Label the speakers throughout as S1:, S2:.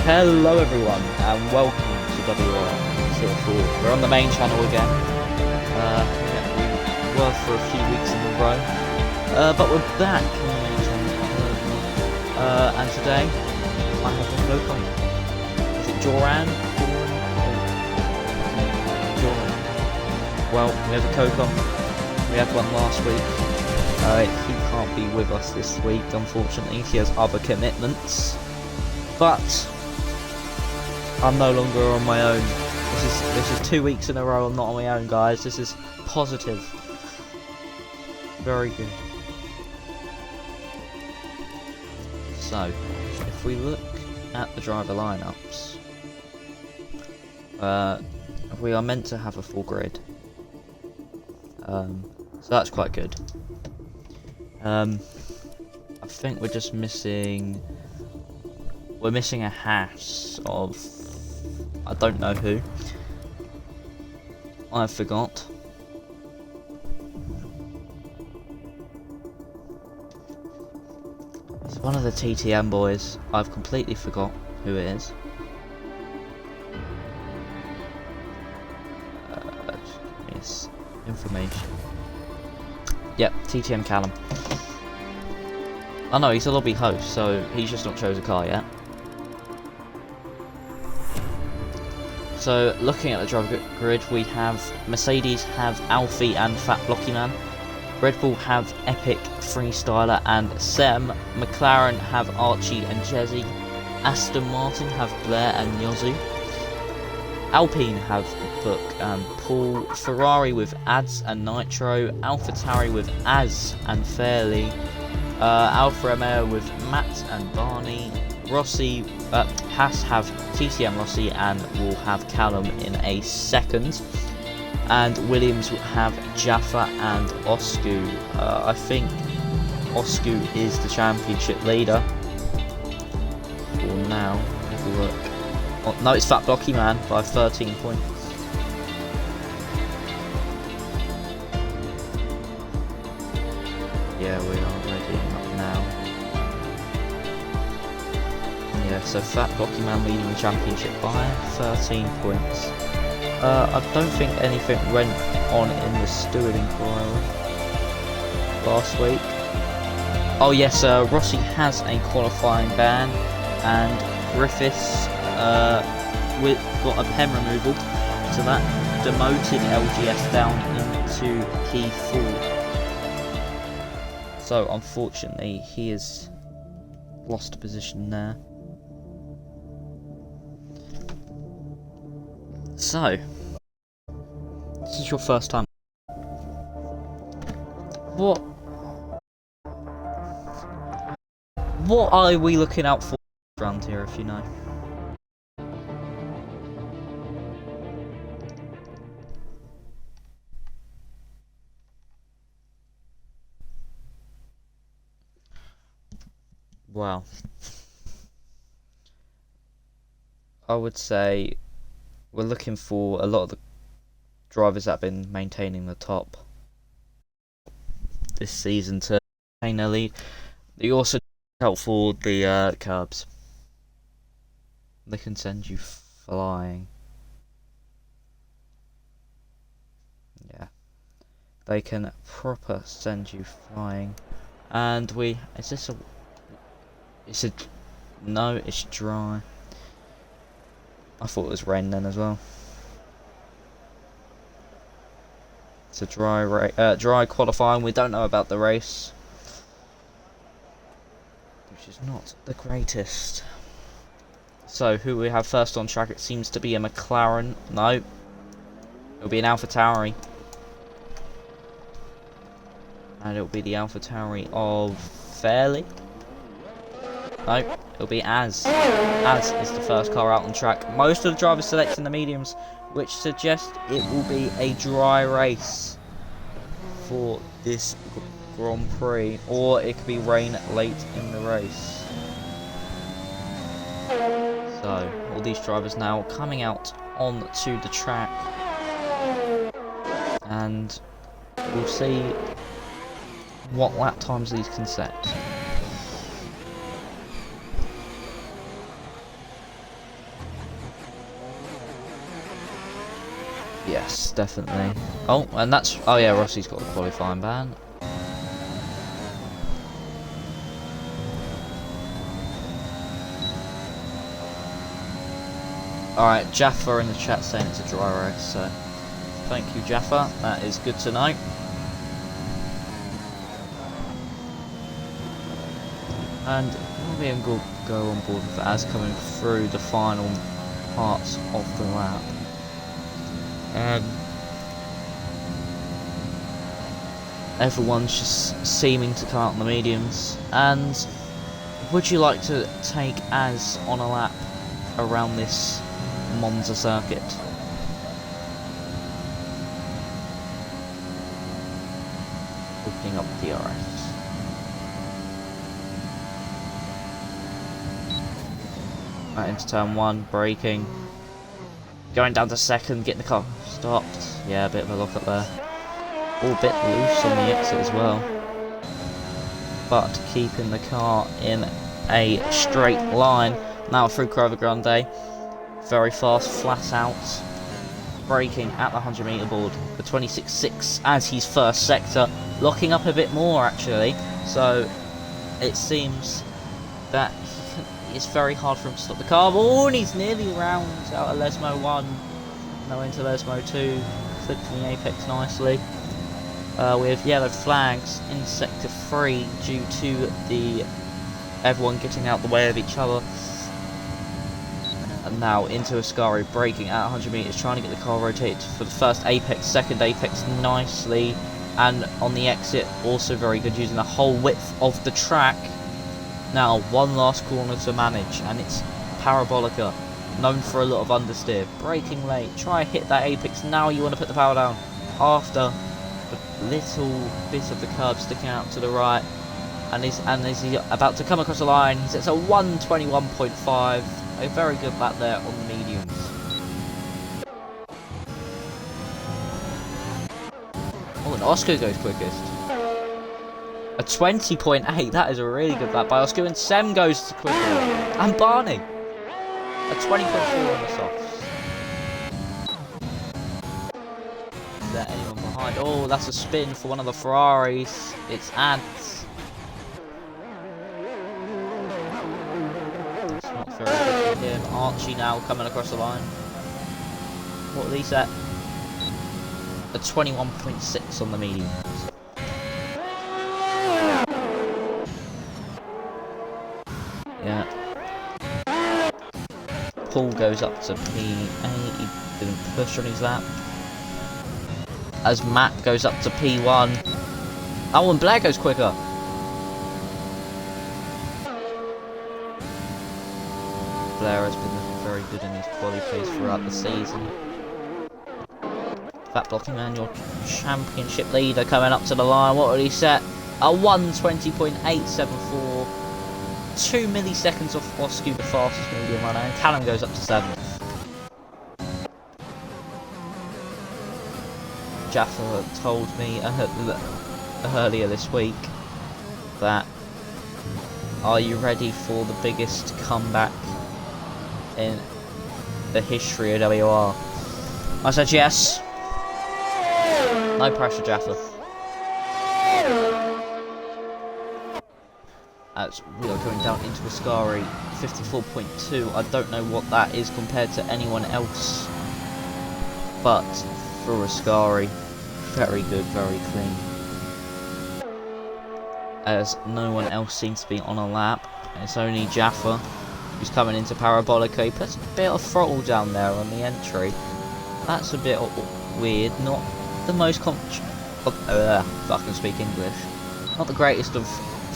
S1: Hello everyone and welcome to WOR Tier 4. We're on the main channel again. We were for a few weeks in a row. But we're back on the main channel. And today I have a Pokemon. Is it Joran? Joran. Well, we have a Kokon. We had one last week. He can't be with us this week, unfortunately. He has other commitments. But I'm no longer on my own. This is 2 weeks in a row I'm not on my own, guys. This is positive. Very good. So, if we look at the driver lineups, we are meant to have a full grid. So that's quite good. I think we're just missing. We're missing a house of, I don't know who. I forgot. It's one of the TTM boys. I've completely forgot who it is. Just give me this information. Yep, TTM Callum. Oh no, he's a lobby host, so he's just not chose a car yet. So, looking at the driver grid, we have Mercedes have Alfie and Fat Blocky Man. Red Bull have Epic, Freestyler and Sem. McLaren have Archie and Jezzy. Aston Martin have Blair and Yozu. Alpine have Book and Paul. Ferrari with Ads and Nitro. AlphaTauri with Az and Fairley. Alfa Romeo with Matt and Barney. Haas have TTM Rossi and will have Callum in a second. And Williams will have Jaffa and Oscu. I think Oscu is the championship leader. For now, have a look. Oh, no, it's Fat Blocky Man by 13 points. Yeah, we are ready up now. Yeah, so Fat Blocky Man leading the championship by 13 points. I don't think anything went on in the steward inquiry last week. Oh yes, Rossi has a qualifying ban, and Griffiths got a pen removal, so that demoted LGS down into P4. So unfortunately, he has lost a position there. So, this is your first time. What are we looking out for around here, if you know? Well, I would say we're looking for a lot of the drivers that have been maintaining the top this season to maintain their lead. They also help for the curbs. They can send you flying. Yeah, they can proper send you flying. And no, it's dry. I thought it was rain then as well. It's a dry qualifying. We don't know about the race, which is not the greatest. So who we have first on track? It seems to be a McLaren. No, it'll be an AlphaTauri, and it'll be the AlphaTauri of Fairley. No, it'll be Az. Az is the first car out on track. Most of the drivers selecting the mediums, which suggests it will be a dry race for this Grand Prix, or it could be rain late in the race. So, all these drivers now coming out onto the track, and we'll see what lap times these can set. Yes, definitely. Oh, and that's... Oh yeah, Rossi's got a qualifying ban. Alright, Jaffa in the chat saying it's a dry race, so... Thank you, Jaffa. That is good to know. And we'll be able to go on board with it as coming through the final parts of the lap. Everyone's just seeming to come out on the mediums. And would you like to take as on a lap around this Monza circuit? Opening up DRS. Right into turn 1, braking. Going down to second, getting the car stopped. Yeah, a bit of a lock up there. All a bit loose on the exit as well. But keeping the car in a straight line. Now through Curva Grande. Very fast, flat out. Braking at the 100 metre board. The 26.6 as his first sector. Locking up a bit more actually. So it seems that it's very hard for him to stop the car. Oh, and he's nearly around out of Lesmo 1. Now into Lesmo 2. Clipping the apex nicely. With yellow flags in sector 3 due to everyone getting out the way of each other. And now into Ascari, braking at 100 metres, trying to get the car rotated for the first apex, second apex nicely. And on the exit, also very good, using the whole width of the track. Now, one last corner to manage, and it's Parabolica, known for a lot of understeer. Braking late, try and hit that apex. Now you want to put the power down after the little bit of the curb sticking out to the right. And he's about to come across the line. He's at a 1:21.5. A very good lap there on the mediums. Oh, and Oscar goes quickest. A 20.8, that is a really good lap by Oscar, and Sem goes quicker. And Barney, a 20.4 on the softs. Is there anyone behind? Oh, that's a spin for one of the Ferraris. It's Ads. That's not very good for him. Archie now coming across the line. What are these at? A 21.6 on the medium. Yeah. Paul goes up to P8, he didn't push on his lap. As Matt goes up to P1. Oh, and Blair goes quicker. Blair has been looking very good in his quali pace throughout the season. Fat Blocking Man, your championship leader, coming up to the line. What did he set? A 1:20.874. 2 milliseconds off Oscar, the fastest medium runner, and Callum goes up to 7th. Jaffa told me earlier this week that, are you ready for the biggest comeback in the history of WOR? I said yes. No pressure, Jaffa. As we are going down into Ascari, 54.2. I don't know what that is compared to anyone else, but for Ascari, very good, very clean. As no one else seems to be on a lap, it's only Jaffa who's coming into Parabolica. He puts a bit of throttle down there on the entry. That's a bit weird. Not the most if I can speak English. Not the greatest of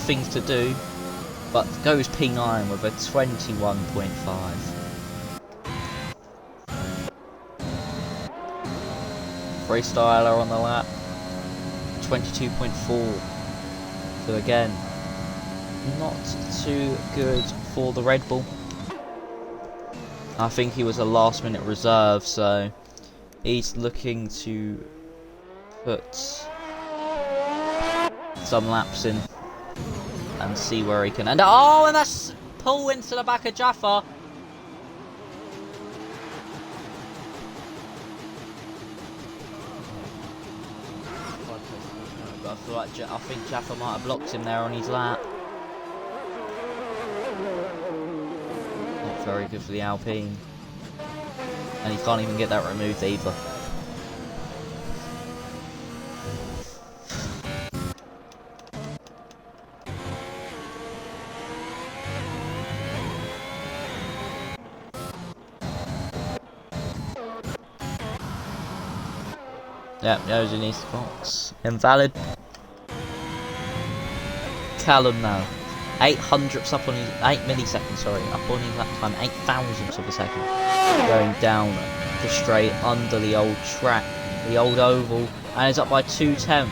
S1: things to do. But goes P9 with a 21.5. Freestyler on the lap, 22.4. So again, not too good for the Red Bull. I think he was a last minute reserve, so he's looking to put some laps in and see where he can end up. Oh, and that's pull into the back of Jaffa. feel like I think Jaffa might have blocked him there on his lap. Not very good for the Alpine. And he can't even get that removed either. Yep, those in his box. Invalid. Callum now. 800ths up on his 8 milliseconds, sorry, up on his lap time, 8,000ths of a second. Going down the straight under the old track, the old oval, and is up by 2/10.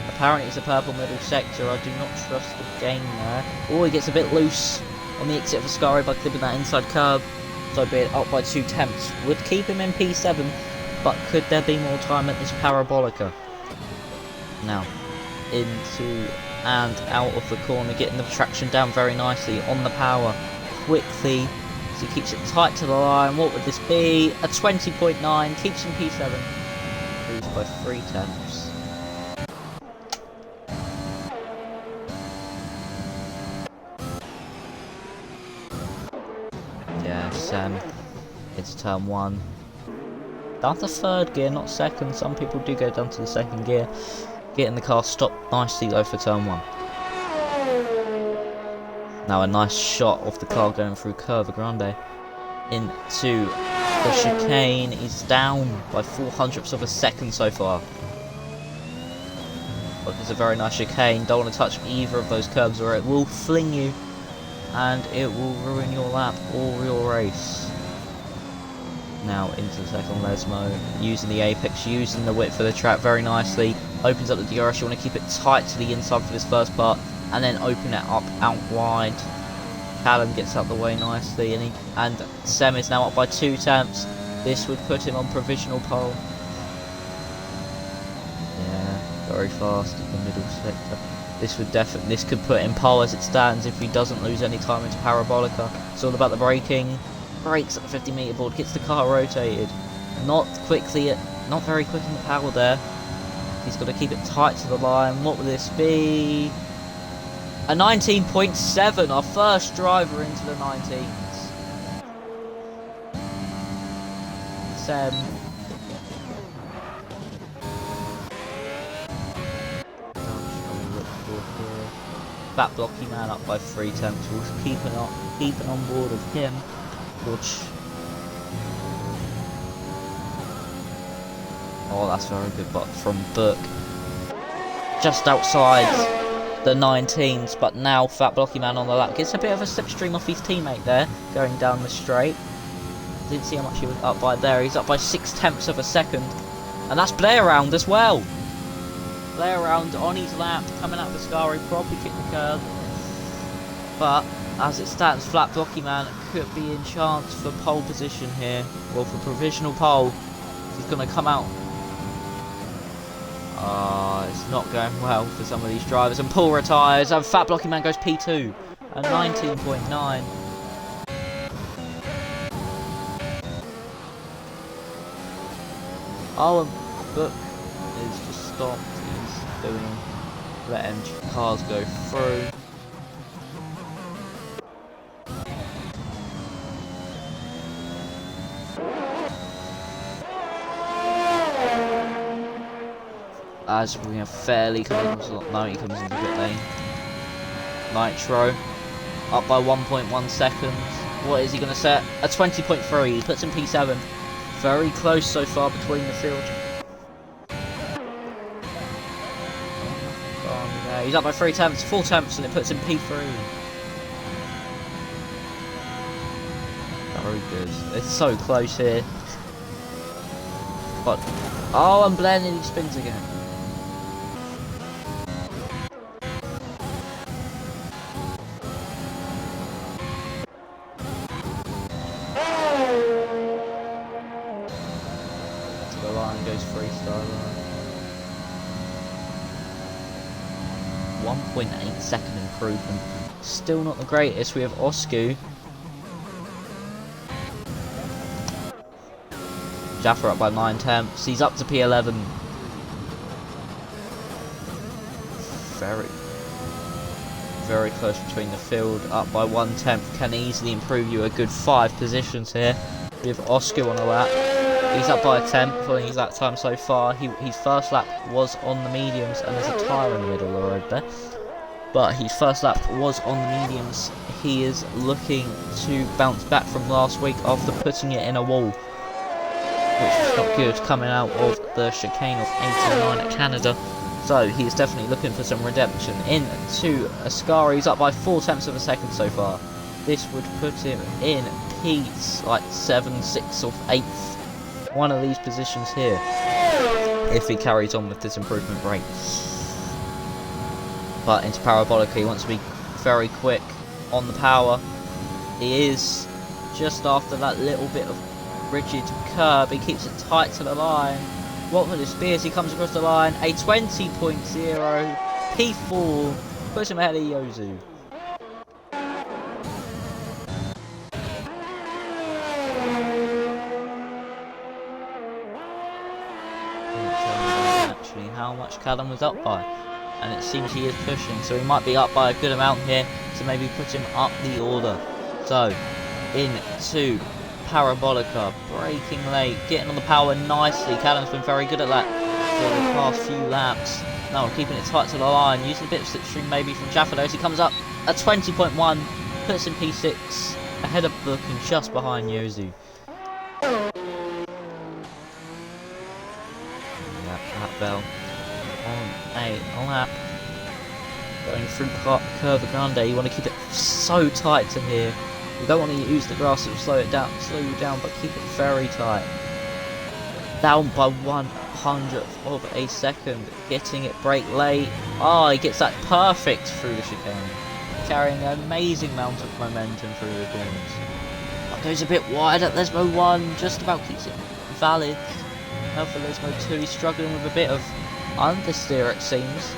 S1: Apparently it's a purple middle sector. I do not trust the game there. Oh, he gets a bit loose on the exit of Ascari by clipping that inside curb. So be it up by 2/10. Would keep him in P7, but could there be more time at this Parabolica? Now, into and out of the corner, getting the traction down very nicely on the power quickly, so he keeps it tight to the line. What would this be? A 20.9, keeps him P7, moves by 3/10. Yes, it's turn 1. Down to 3rd gear, not 2nd. Some people do go down to the 2nd gear. Getting the car stopped nicely though for turn 1. Now a nice shot of the car going through Curva Grande into the chicane. He's down by 400ths of a second so far. Look, it's a very nice chicane. Don't want to touch either of those curves or it will fling you and it will ruin your lap or your race. Now into the second Lesmo, using the apex, using the width of the track very nicely. Opens up the DRS, you want to keep it tight to the inside for this first part, and then open it up out wide. Callum gets out the way nicely, and Sem is now up by 2/10. This would put him on provisional pole. Yeah, very fast in the middle sector. This could put him pole as it stands if he doesn't lose any time into Parabolica. It's all about the braking. Brakes at the 50-meter board, gets the car rotated. Not very quick in the power there. He's got to keep it tight to the line. What will this be? A 19.7, our first driver into the 19s. Sem. That blocky man up by 3/10. We'll keeping on board of him. Which, oh, that's very good, but from Book. Just outside the 19s, but now Fat Blocky Man on the lap. Gets a bit of a slipstream off his teammate there, going down the straight. Didn't see how much he was up by there. He's up by 6/10 of a second. And that's Blair Round as well. Blair Round on his lap, coming out of the Scari, probably kicked the curb. But as it stands, Flat Blocky Man could be in chance for pole position here. Well, for provisional pole. He's going to come out. It's not going well for some of these drivers. And Paul retires, and Fat Blocky Man goes P2. A 19.9. Oh, and Book is just stopped. He's letting cars go through. As we have fairly coming into no, he comes into the pit lane. Nitro up by 1.1 seconds. What is he going to set? A 20.3. He puts in P7. Very close so far between the field. Yeah, he's up by 3/10, 4/10, and it puts in P3. Very good. It's so close here. But oh, and Blair nearly spins again. Goes freestyle. 1.8 second improvement. Still not the greatest. We have Oscu. Jaffa up by 9/10. He's up to P11. very close between the field. Up by 1/10, can easily improve you a good 5 positions here with Oscar on a lap. He's up by a 10th following his lap time so far. His first lap was on the mediums, and there's a tyre in the middle of the road there. But his first lap was on the mediums. He is looking to bounce back from last week after putting it in a wall, which was not good coming out of the chicane of 89 at Canada. So he's definitely looking for some redemption. Into Ascari, he's up by 4/10 of a second so far. This would put him in P's like 7th, 6th or 8th. One of these positions here, if he carries on with this improvement rate. But into Parabolica, he wants to be very quick on the power. He is just after that little bit of rigid curb. He keeps it tight to the line. What will this be as he comes across the line? A 20.0 P4 puts him ahead of Yozu. Actually, how much Callum was up by, and it seems he is pushing, so he might be up by a good amount here to maybe put him up the order. So into Parabolica, braking late, getting on the power nicely. Callum's been very good at that for the past few laps. Now keeping it tight to the line, using a bit of slipstream maybe from Jaffa as he comes up at 20.1, puts in P6, ahead of Book and just behind Yozu. That bell on a lap. Going through Curva Grande, you want to keep it so tight to here. You don't want to use the grass to slow you down, but keep it very tight. Down by 1/100th of a second, getting it brake late. He gets that perfect through the chicane, carrying an amazing amount of momentum through the corners. Goes a bit wide at Lesmo 1, just about keeps it valid. Now for Lesmo 2, he's struggling with a bit of understeer, it seems.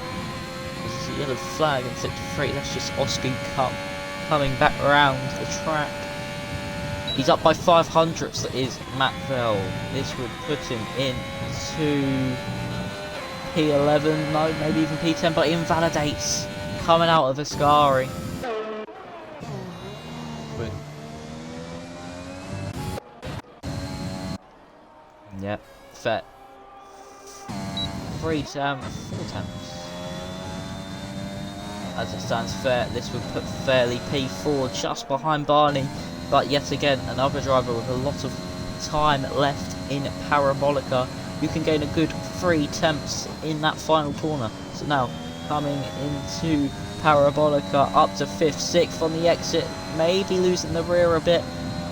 S1: This is a yellow flag in sector 3, that's just Oscar coming back around the track. He's up by 5/100ths, that is Matt Vell. This would put him into P11, no, maybe even P10, but he invalidates coming out of Ascari. Yep, fair. 4 temps. As it stands, this would put Fairley P4 just behind Barney, but yet again another driver with a lot of time left in Parabolica. You can gain a good 3 temps in that final corner. So now coming into Parabolica, up to 5th, 6th on the exit, maybe losing the rear a bit,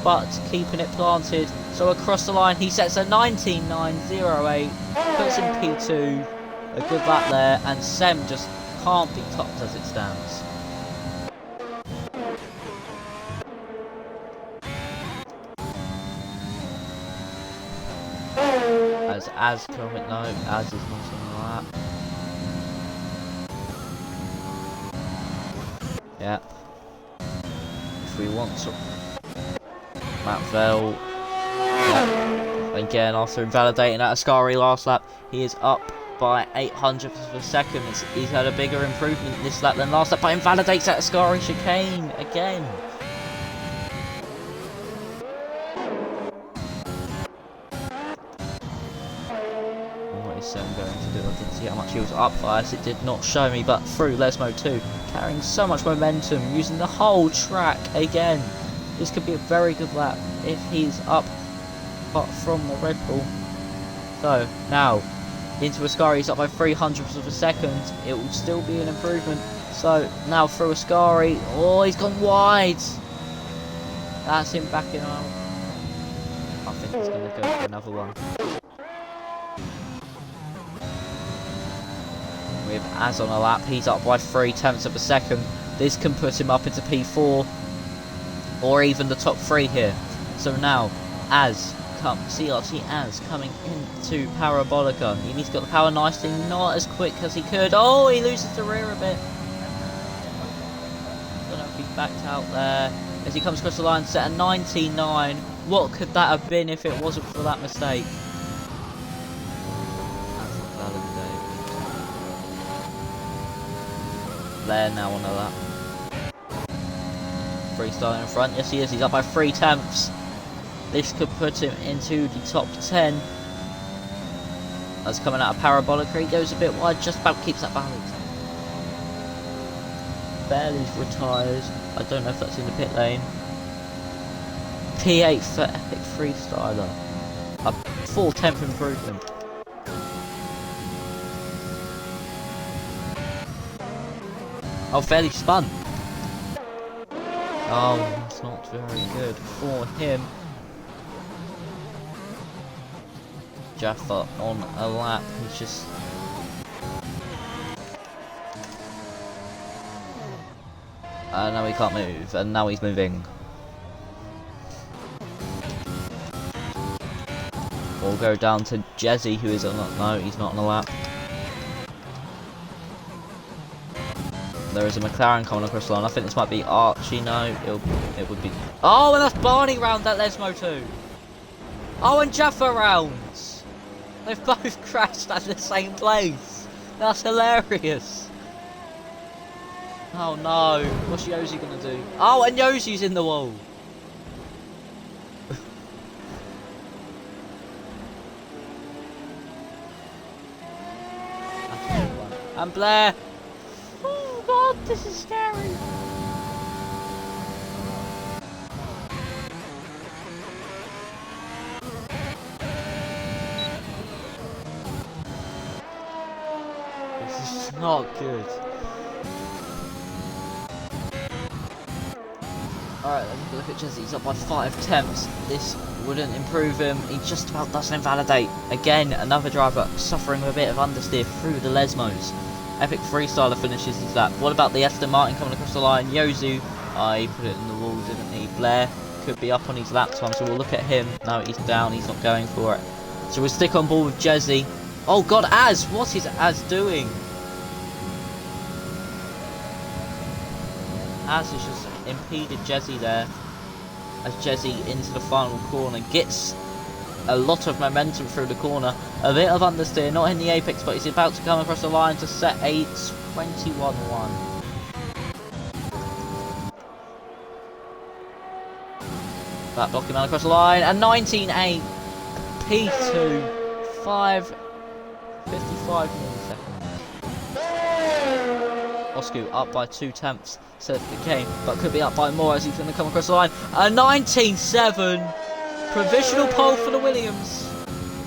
S1: but keeping it planted. So across the line he sets a 19.908, puts in P2, a good lap there, and Sem just can't be topped as it stands. As comment, no, as is not on the lap. Yep. If we want to, Matt Vell. Yep. Again, after invalidating at Ascari last lap, he is up by 8/100ths of a second. He's had a bigger improvement this lap than last lap, but invalidates at Ascari chicane again. What is Sam going to do? I didn't see how much he was up by, as it did not show me, but through Lesmo 2, carrying so much momentum, using the whole track again. This could be a very good lap if he's up from the Red Bull. So now into Ascari, he's up by 3/100ths of a second. It will still be an improvement. So now through Ascari, he's gone wide. That's him backing out. I think he's going to go for another one. With Az on a lap, he's up by 3/10ths of a second. This can put him up into P4 or even the top 3 here. So now CRT Az coming into Parabolica. He's got the power nicely, not as quick as he could. He loses the rear a bit. Don't know if he's backed out there. As he comes across the line, set a 19.9. What could that have been if it wasn't for that mistake? That's not valid Blair now on a lap. Freestyle in front. Yes, he is. He's up by 3/10. This could put him into the top 10. That's coming out of Parabolic. He goes a bit wide, just about keeps that balance. Barely's retired. I don't know if that's in the pit lane. P8 for Epic Freestyler. A 4/10 improvement. Oh, fairly spun. Oh, that's not very good for him. Jaffa on a lap. He's just... now he can't move, and now he's moving. We'll go down to Jezzy, who is on... No, he's not on a lap. There is a McLaren coming across the line. I think this might be Archie. No, it would be... Oh, and that's Barney round that Lesmo too. Oh, and Jaffa rounds. They've both crashed at the same place. That's hilarious. Oh no, what's Yosi gonna do? Oh, and Yosi's in the wall. And Blair. Oh god, this is scary. This is not good. Alright, let's look at Jesse. He's up by 5/10. This wouldn't improve him. He just about doesn't invalidate. Again, another driver suffering a bit of understeer through the Lesmos. Epic Freestyler finishes his lap. What about the Aston Martin coming across the line? Yozu, he put it in the wall, didn't he? Blair could be up on his lap time, so we'll look at him. No, he's down. He's not going for it. So we'll stick on board with Jesse. Oh god, Az! What is Az doing? Az has just impeded Jesse there, as Jesse into the final corner gets a lot of momentum through the corner. A bit of understeer, not in the apex, but he's about to come across the line to set a 21-1. That blocking man across the line, and 19-8. P2, 55 milliseconds. Oscu up by 2/10. Said the game, but could be up by more as he's going to come across the line. A 19-7. Provisional pole for the Williams.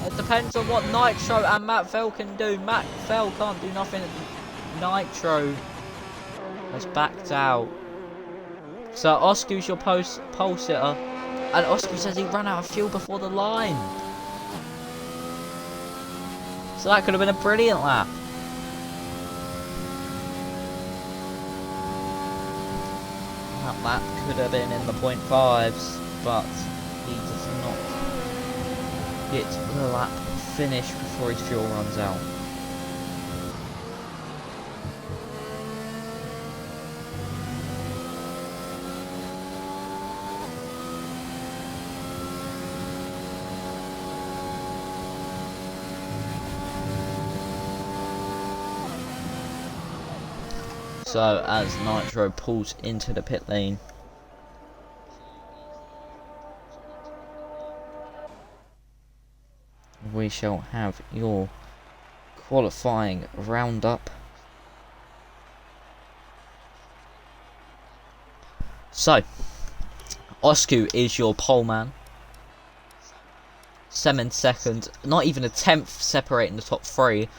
S1: It depends on what Nitro and Matt Fell can do. Matt Fell can't do nothing. Nitro has backed out. So Oscu's your pole sitter. And Oscu says he ran out of fuel before the line. So that could have been a brilliant lap. That lap could have been in the 0.5s, but he does not get the lap finish before his fuel runs out. So as Nitro pulls into the pit lane, we shall have your qualifying roundup. So, Oscu is your pole man. Sem in second, not even a 10th separating the top three.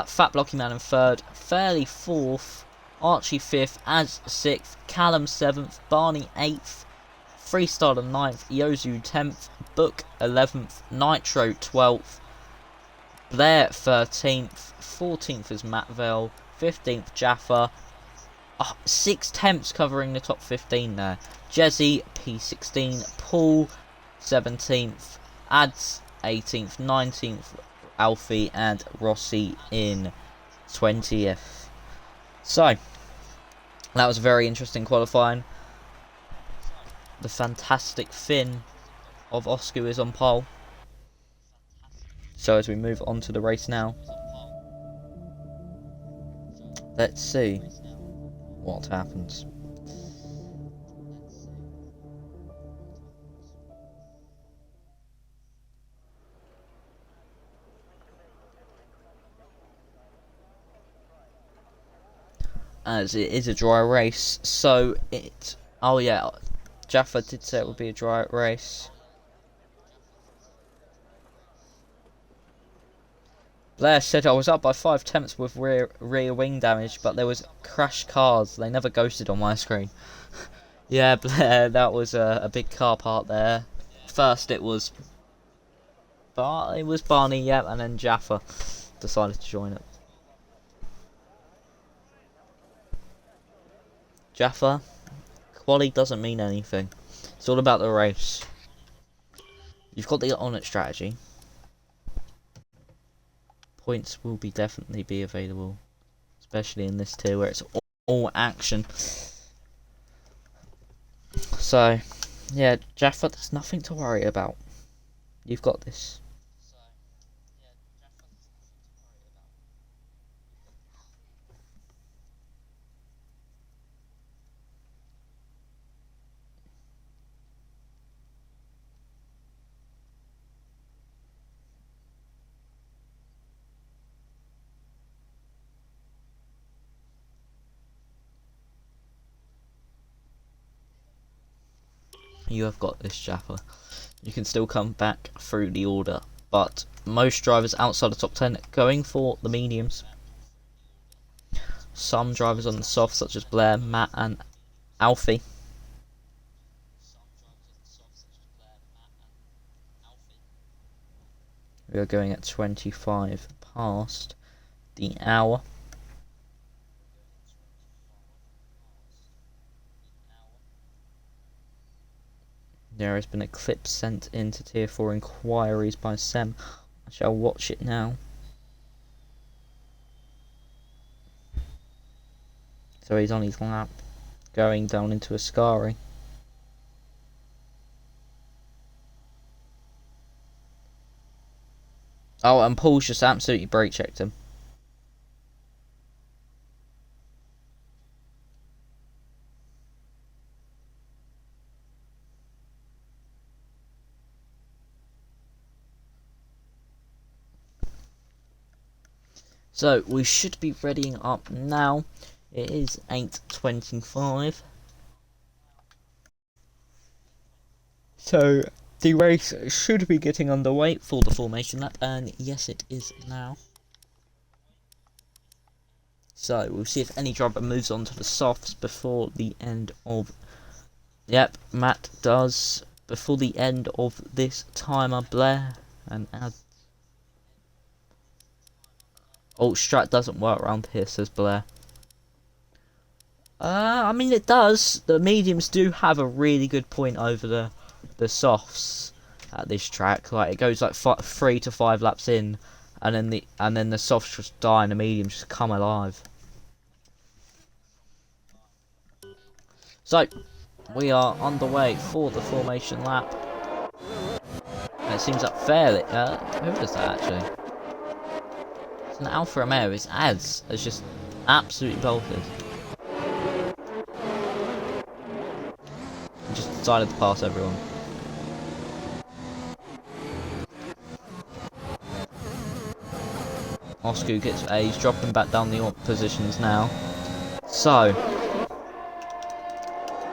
S1: Fat Blocky Man in third, Fairly fourth, Archie 5th, Az 6th, Callum 7th, Barney 8th, Freestyler 9th, Yozu 10th, Book 11th, Nitro 12th, Blair 13th, 14th is Mattville, 15th Jaffa, 6/10 covering the top 15 there. Jezzy P16, Paul 17th, Ads 18th, 19th Alfie, and Rossi in 20th. So that was very interesting qualifying. The fantastic fin of Oscu is on pole. So as we move on to the race now, let's see what happens. As it is a dry race, so it... Oh yeah, Jaffa did say it would be a dry race. Blair said I was up by 5 tenths with rear wing damage, but there was crashed cars. They never ghosted on my screen. Yeah, Blair, that was a big car part there. First it was Barney, yeah, and then Jaffa decided to join it. Jaffa, quali doesn't mean anything. It's all about the race. You've got the on-it strategy. Points will definitely be available, especially in this tier where it's all action. So, yeah, Jaffa, there's nothing to worry about. You've got this. You have got this, Jaffa. You can still come back through the order, but most drivers outside the top 10 going for the mediums. Some drivers on the soft, such as Blair, Matt, and Alfie. We are going at 25 past the hour. There has been a clip sent into tier 4 inquiries by Sem. I shall watch it now. So he's on his lap, going down into Ascari. Oh, and Paul's just absolutely brake checked him. So we should be readying up now. It is 8:25. So the race should be getting underway for the formation lap, and yes, it is now. So we'll see if any driver moves on to the softs before the end of... Yep, Matt does. Before the end of this timer, Blair and Ad... Oh, strat doesn't work around here, says Blair. I mean it does. The mediums do have a really good point over the softs at this track. Like it goes like 3 to 5 laps in, and then the softs just die and the mediums just come alive. So we are underway for the formation lap. And it seems up fairly. Who is that actually? It's an Alfa Romeo. It's Ads. It's just absolutely bolted. He just decided to pass everyone. Oscar gets A. He's dropping back down the positions now. So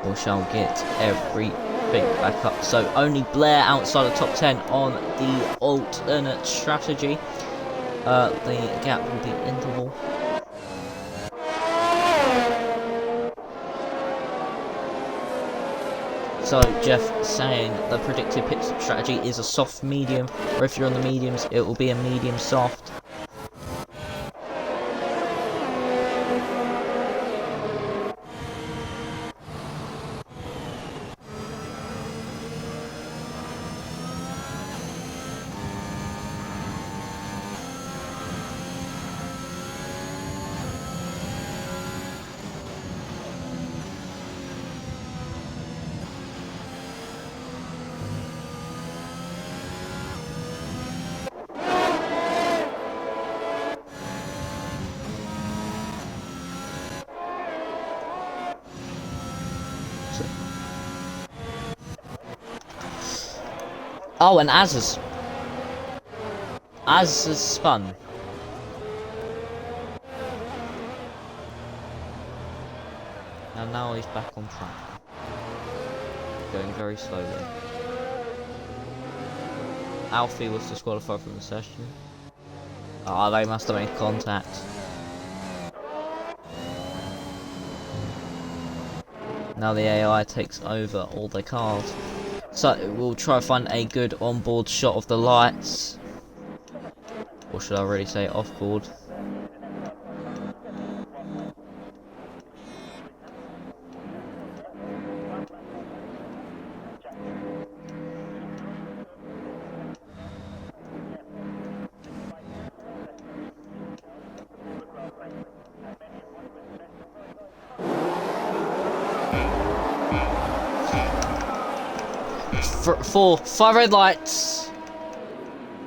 S1: we shall get everything back up. So only Blair outside the top 10 on the alternate strategy. The gap will be interval. So Jeff saying the predicted pit stop strategy is a soft medium, or if you're on the mediums it will be a medium soft. it. Oh, and Az has spun. And now he's back on track. Going very slowly. Alfie was disqualified from the session. Ah, they must have made contact. Now the AI takes over all the cars. So we'll try to find a good onboard shot of the lights. Or should I really say offboard? Five red lights,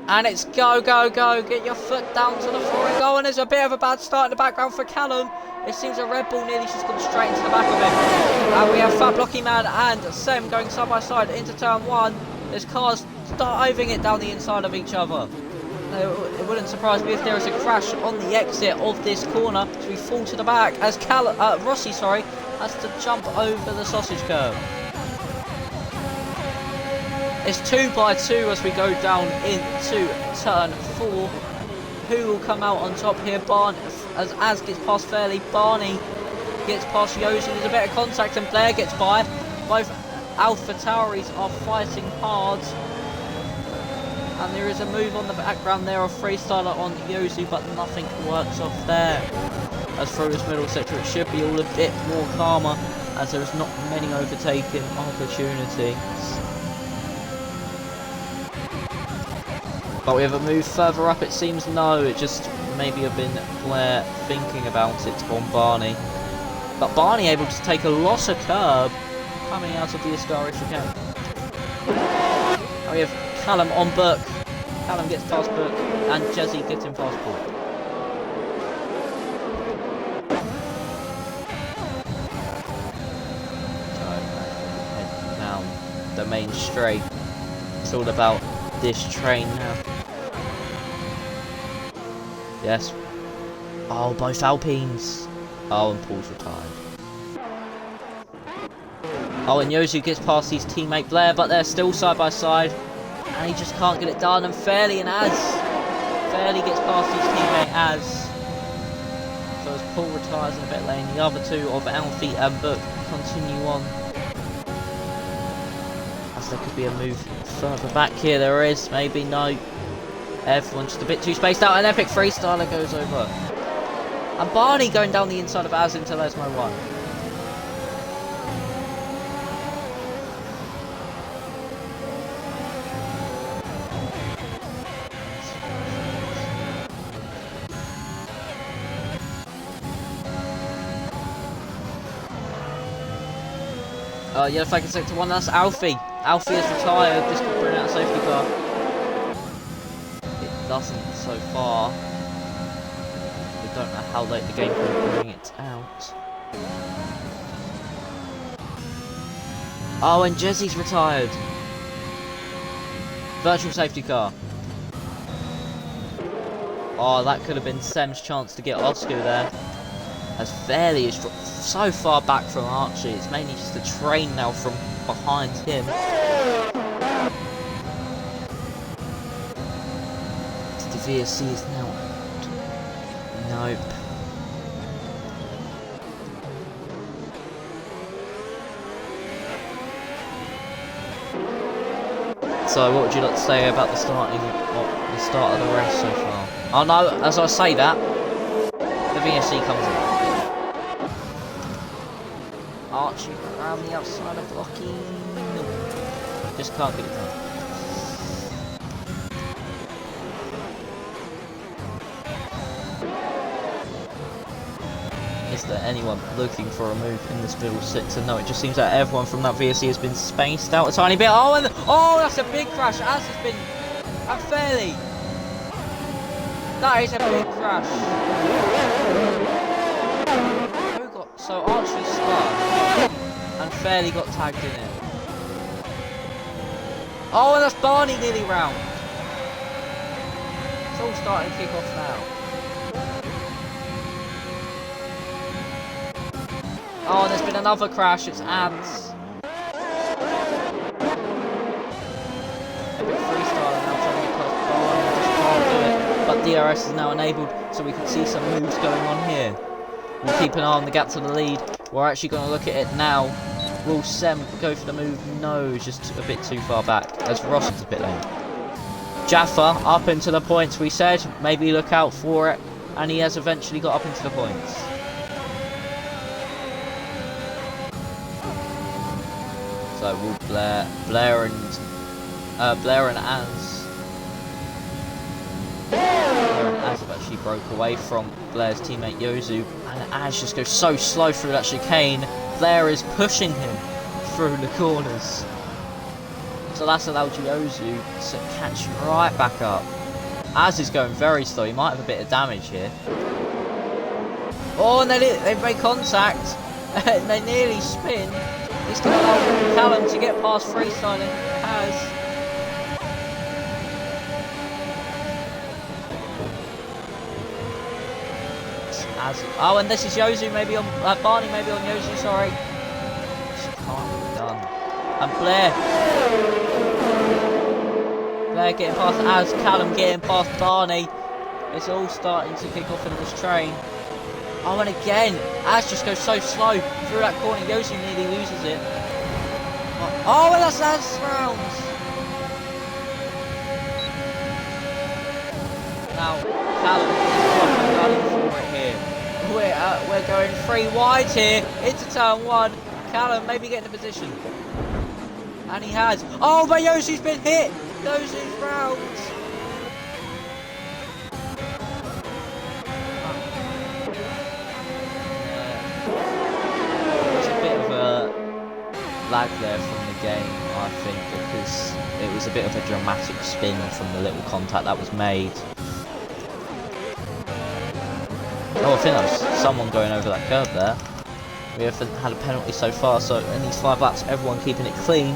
S1: and it's go, get your foot down to the floor and go. And there's a bit of a bad start in the background for Callum. It seems a Red Bull nearly just gone straight into the back of him. And we have Fat Blocky Man and Sem going side by side into turn one. There's cars start oving it down the inside of each other. It wouldn't surprise me if there is a crash on the exit of this corner as we fall to the back as Rossi has to jump over the sausage curb. It's 2 by 2 as we go down into turn 4. Who will come out on top here? Barney, as gets past Fairley. Barney gets past Yoshi. There's a bit of contact and Blair gets by. Both Alpha Tauris are fighting hard. And there is a move on the background there of Freestyler on Yosu, but nothing works off there. As through this middle sector, it should be all a bit more calmer as there is not many overtaking opportunities. But we have a move further up, it seems. No, it just maybe have been Blair thinking about it on Barney. But Barney able to take a loss of curb coming out of the Ascari chicane. Now we have Callum on Burke. Callum gets past Burke and Jezzy gets him past Burke. So, head down the main straight. It's all about this train now. Yes. Oh, both Alpines. Oh, and Paul's retired. Oh, and Yosu gets past his teammate Blair, but they're still side by side. And he just can't get it done. And Fairley and Az. Fairley gets past his teammate Az. So as Paul retires in a bit lane, the other two of Alfie and Book continue on. As there could be a move further back here. There is, maybe, no. Everyone's just a bit too spaced out. An epic freestyler goes over. And Barney going down the inside of Az into Lesmo 1. Yellow flag in sector 1, that's Alfie. Alfie is retired, this could bring out a safety car. It doesn't so far. We don't know how late the game can bring it out. Oh, and Jezzy's retired. Virtual safety car. Oh, that could have been Sem's chance to get Oscar there. As Fairley is so far back from Archie, it's mainly just a train now from behind him. The VSC is now out. Nope. So, what would you like to say about the start of the race so far? Oh no, as I say that, the VSC comes in. Archie around the outside of Blocky. Nope. Just can't get it done. Is there anyone looking for a move in this middle six? And no, it just seems that everyone from that VSC has been spaced out a tiny bit. Oh, and that's a big crash. Az has been unfairly. That is a big crash. So Archie spun, and fairly got tagged in it. Oh, and that's Barney nearly round. It's all starting to kick off now. Oh, and there's been another crash. It's Ants. Epic freestyle now trying to get past Barney. Just can't do it. But DRS is now enabled, so we can see some moves going on here. We'll keep an eye on the gap to the lead. We're actually going to look at it now. Will Sem go for the move? No, just a bit too far back, as Ross is a bit late. Jaffa up into the points, we said. Maybe look out for it. And he has eventually got up into the points. So will Blair and Az. Az have actually broke away from Blair's teammate Yozu, and Az just goes so slow through that chicane. Blair is pushing him through the corners, so that's allowed Yozu to catch right back up. Az is going very slow, he might have a bit of damage here. Oh, and they've made contact, and they nearly spin. This can allow Callum to get past freestyling. Az. Oh, and this is Yozu, maybe on Barney, maybe on Yozu. Sorry, just can't be done. And Blair getting past Az, Callum getting past Barney. It's all starting to kick off in this train. Oh, and again, Az just goes so slow through that corner. Yozu nearly loses it. Oh, and that's Az rounds. Now Callum is running for it here. We're going 3 wide here into turn 1. Callum maybe getting the position, and he has. Oh, but Yosu's been hit. Yosu's round. It's a bit of a lag there from the game, I think, because it was a bit of a dramatic spin from the little contact that was made. Oh, I think that was someone going over that curb there. We haven't had a penalty so far, so in these 5 laps, everyone keeping it clean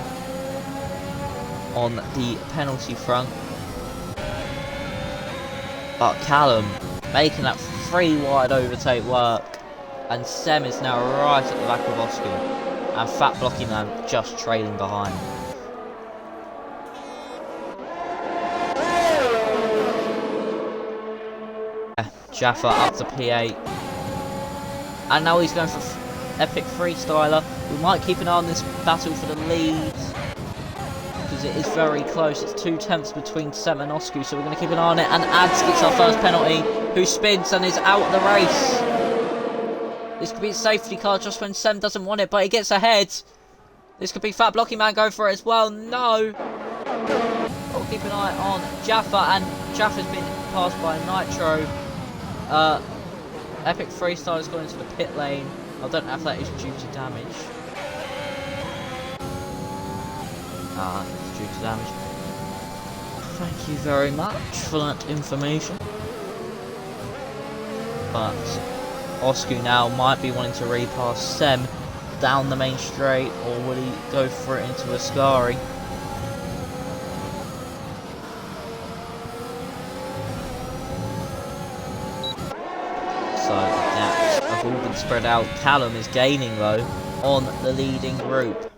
S1: on the penalty front. But Callum making that 3 wide overtake work, and Sem is now right at the back of Oscar, and Fat Blocky Man just trailing behind. Jaffa up to P8, and now he's going for Epic Freestyler. We might keep an eye on this battle for the lead, because it is very close. It's 2 tenths between Sem and Osku, so we're going to keep an eye on it. And Ads gets our first penalty, who spins and is out of the race. This could be a safety car just when Sem doesn't want it, but he gets ahead. This could be Fat Blocky Man going for it as well. No. We'll keep an eye on Jaffa, and Jaffa's been passed by Nitro. Epic Freestyle has gone into the pit lane. I don't know if that is due to damage. It's due to damage. Thank you very much for that information. But Osku now might be wanting to repass Sem down the main straight, or will he go for it into Ascari? So the gaps have all been spread out. Callum is gaining though on the leading group.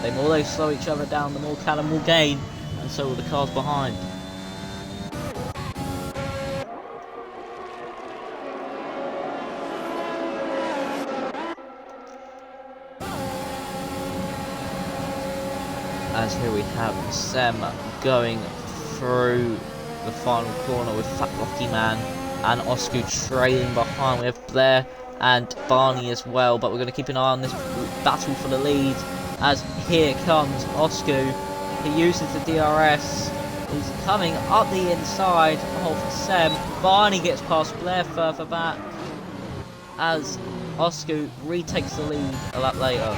S1: The more they slow each other down, the more Callum will gain, and so will the cars behind. As here we have Sem going through the final corner with Fat Rocky Man and Osku trailing behind. We have Blair and Barney as well, but we're going to keep an eye on this battle for the lead, as here comes Osku. He uses the DRS. He's coming up the inside of Sem. Barney gets past Blair further back as Osku retakes the lead a lap later.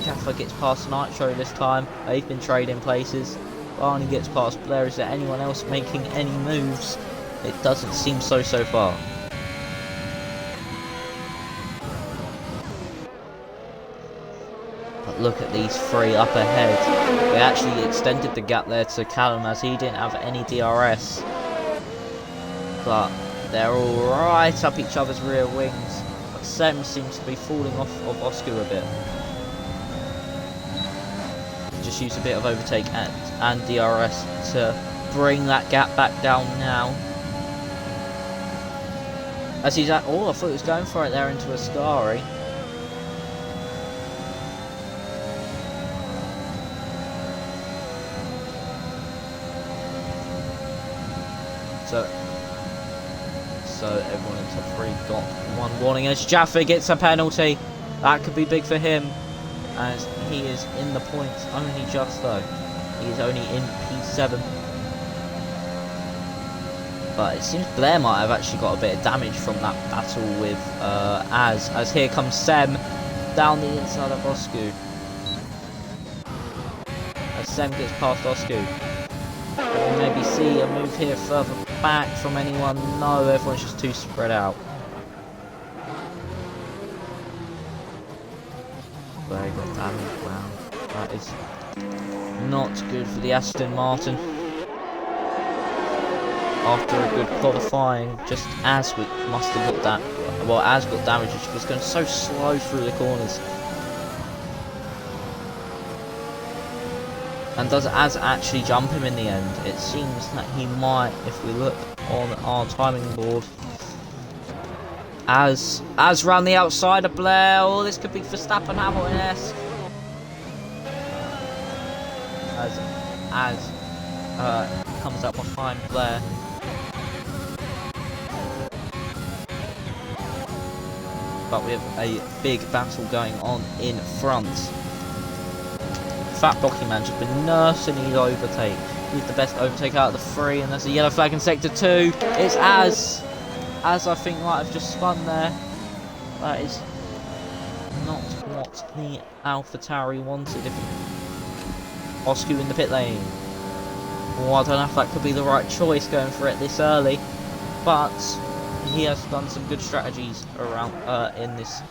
S1: Jaffa gets past Nitro this time. They've been trading places. Barney gets past Blair. Is there anyone else making any moves? It doesn't seem so far. But look at these three up ahead. They actually extended the gap there to Callum as he didn't have any DRS. But they're all right up each other's rear wings. But Sem seems to be falling off of Oscar a bit. Just use a bit of overtake and DRS to bring that gap back down now. As he's at, oh, I thought he was going for it there into Ascari. So everyone in top 3 got one warning as Jaffa gets a penalty. That could be big for him, as he is in the points only just though. He is only in P7. But it seems Blair might have actually got a bit of damage from that battle with as here comes Sem down the inside of Oscu. As Sem gets past Oscu. Can we maybe see a move here further back from anyone? No, everyone's just too spread out. Blair got damage, wow. That is not good for the Aston Martin. After a good qualifying, just as we must have got that, well, as got damage, she was going so slow through the corners. And does Az actually jump him in the end? It seems that he might, if we look on our timing board. Az round the outside of Blair. Oh, this could be Verstappen Hamilton-esque. As comes up behind Blair. But we have a big battle going on in front. Fat Blocky Man just been nursing his overtake. He's the best overtake out of the 3, and there's a yellow flag in sector 2. It's Az I think might have just spun there. That is not what the AlphaTauri wanted. Oscu in the pit lane. Oh, I don't know if that could be the right choice going for it this early, but he has done some good strategies around in this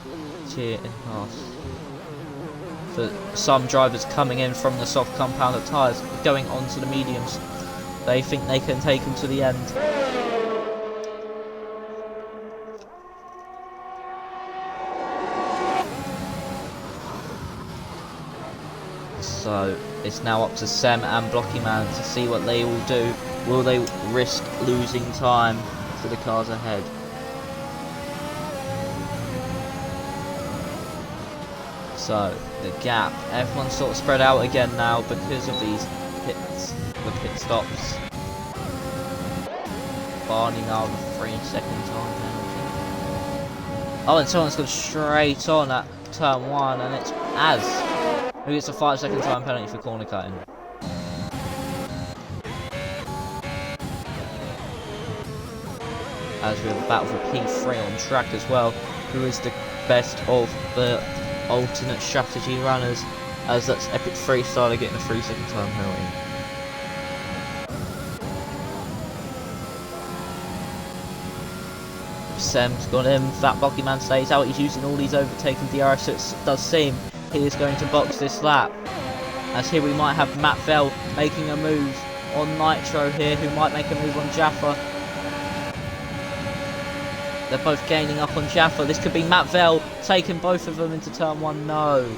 S1: tier in pass. For some drivers coming in from the soft compounded tyres, going onto the mediums, they think they can take them to the end. So it's now up to Sem and Blocky Man to see what they will do. Will they risk losing time to the cars ahead? So the gap, everyone's sort of spread out again now because of these the pit stops. Barney now the 3-second time penalty. Oh, and someone's gone straight on at turn 1, and it's Az who gets a 5-second time penalty for corner cutting. As we have a battle for P3 on track as well, who is the best of the alternate strategy runners, as that's Epic Freestyler getting a 3-second time penalty. Sem's got him, Fat Blocky Man stays out, he's using all these overtaken DRS, it does seem he is going to box this lap. As here we might have Matt Vell making a move on Nitro here, who might make a move on Jaffa. They're both gaining up on Jaffa. This could be Matt Vell taking both of them into turn 1. No.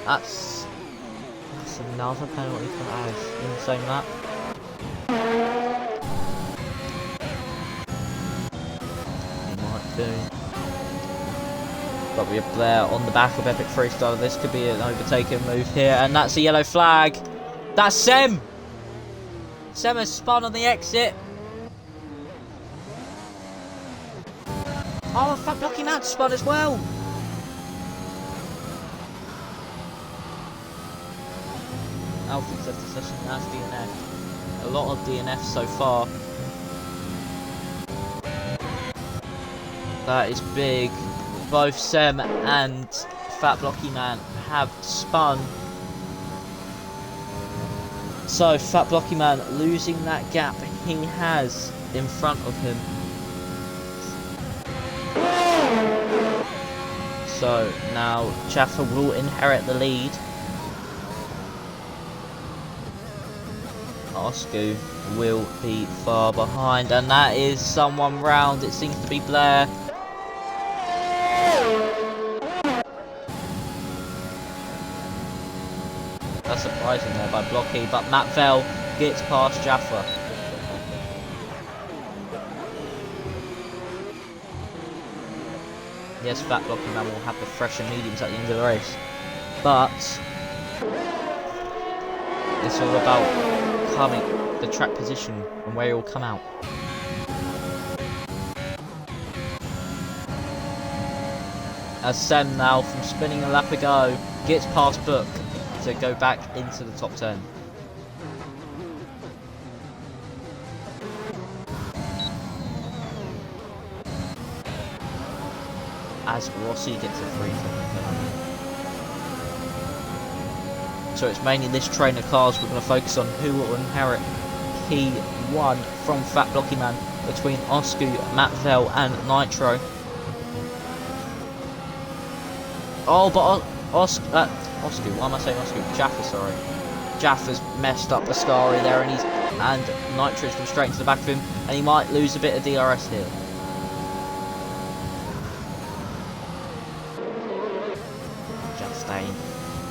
S1: That's another penalty for Az in the same lap. He might do. But we have Blair on the back of Epic Freestyler. This could be an overtaking move here. And that's a yellow flag. That's Sem! Sem has spun on the exit. Oh, Fat Blocky Man spun as well. Alfred's left the session as DNF. A lot of DNFs so far. That is big. Both Sem and Fat Blocky Man have spun. So Fat Blocky Man losing that gap he has in front of him. So now Jaffa will inherit the lead Oscu will be far behind, and that is someone round. It seems to be Blair. That's surprising there by Blocky, but Matt Vell gets past Jaffa. Yes, Fat Blocky Man will have the fresher mediums at the end of the race, but it's all about coming the track position and where it will come out. As Sem now, from spinning a lap ago, gets past Book to go back into the top 10. As Rossi gets a free from. So it's mainly this train of cars we're going to focus on who will inherit P1 from Fat Blocky Man between Oscu, Matt Vell and Nitro. Oh, but Oscu, why am I saying Oscu? Jaffa, sorry. Jaffa's messed up the Scari there, and Nitro's come straight into the back of him, and he might lose a bit of DRS here. Justine,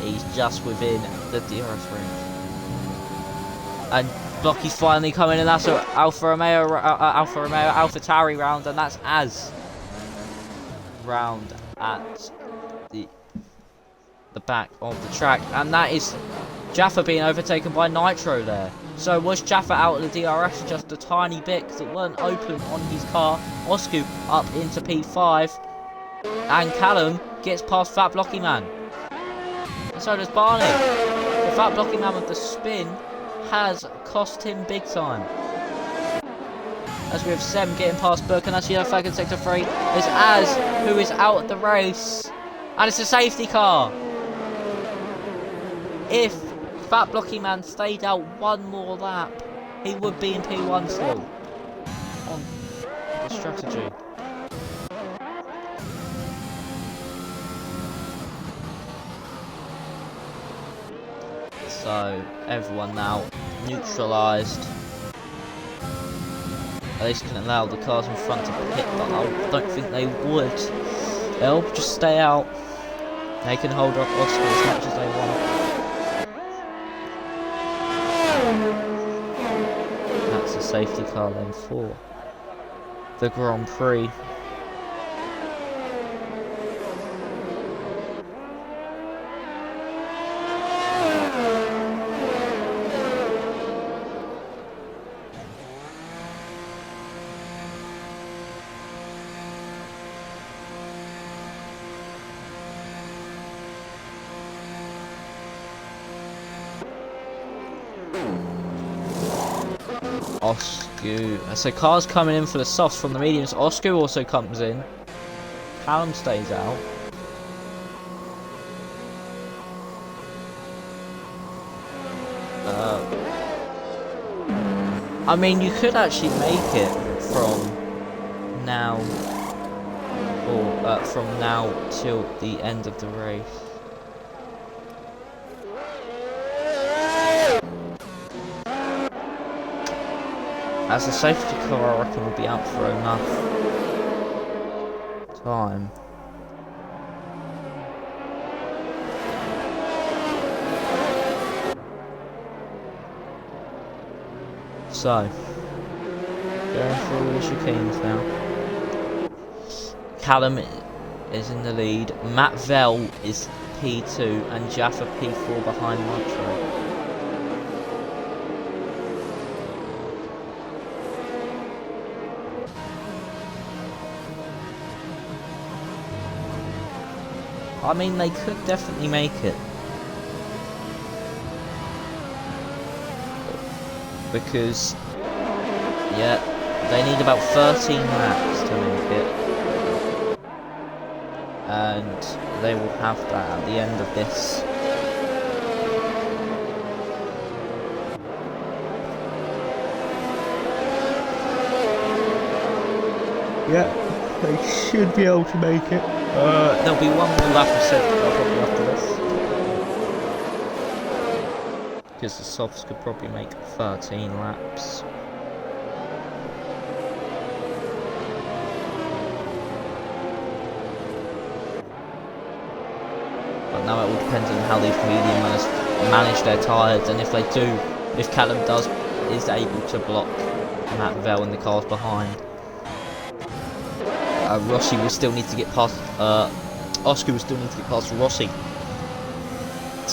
S1: he's just within the DRS range. And Blocky's finally coming in. That's an Alfa Romeo, Alpha Tauri round, and that's as round at the back of the track, and that is Jaffa being overtaken by Nitro there. So was Jaffa out of the DRS just a tiny bit because it weren't open on his car? Oscu up into P5, and Callum gets past Fat Blocky Man, and so does Barney. The Fat Blocky Man with the spin has cost him big time. As we have Sem getting past Burke, and that's yellow flag in sector 3. There's Az, who is out of the race, and it's a safety car. If Fat Blocky Man stayed out one more lap, he would be in P1 still on the strategy. So everyone now neutralised. At least can allow the cars in front to pit, but I don't think they would. They'll just stay out. They can hold off Oscar as much as they want. That's a safety car then for the Grand Prix. Oscu. So cars coming in for the softs from the mediums. Oscu also comes in. Callum stays out. I mean, you could actually make it from now, or from now till the end of the race. As the safety car, I reckon, will be out for enough time. So, going through the chicanes now. Callum is in the lead. Matt Vell is P2 and Jaffa P4 behind Nitro. I mean, they could definitely make it. Because, yeah, they need about 13 laps to make it. And they will have that at the end of this. Yeah, they should be able to make it. There'll be one more lap of safety car probably after this. because the softs could probably make 13 laps. But now it all depends on how these medium manage their tyres, and if they do, if Callum is able to block Matt Vell and the cars behind. Rossi will still need to get past. Oscar will still need to get past Rossi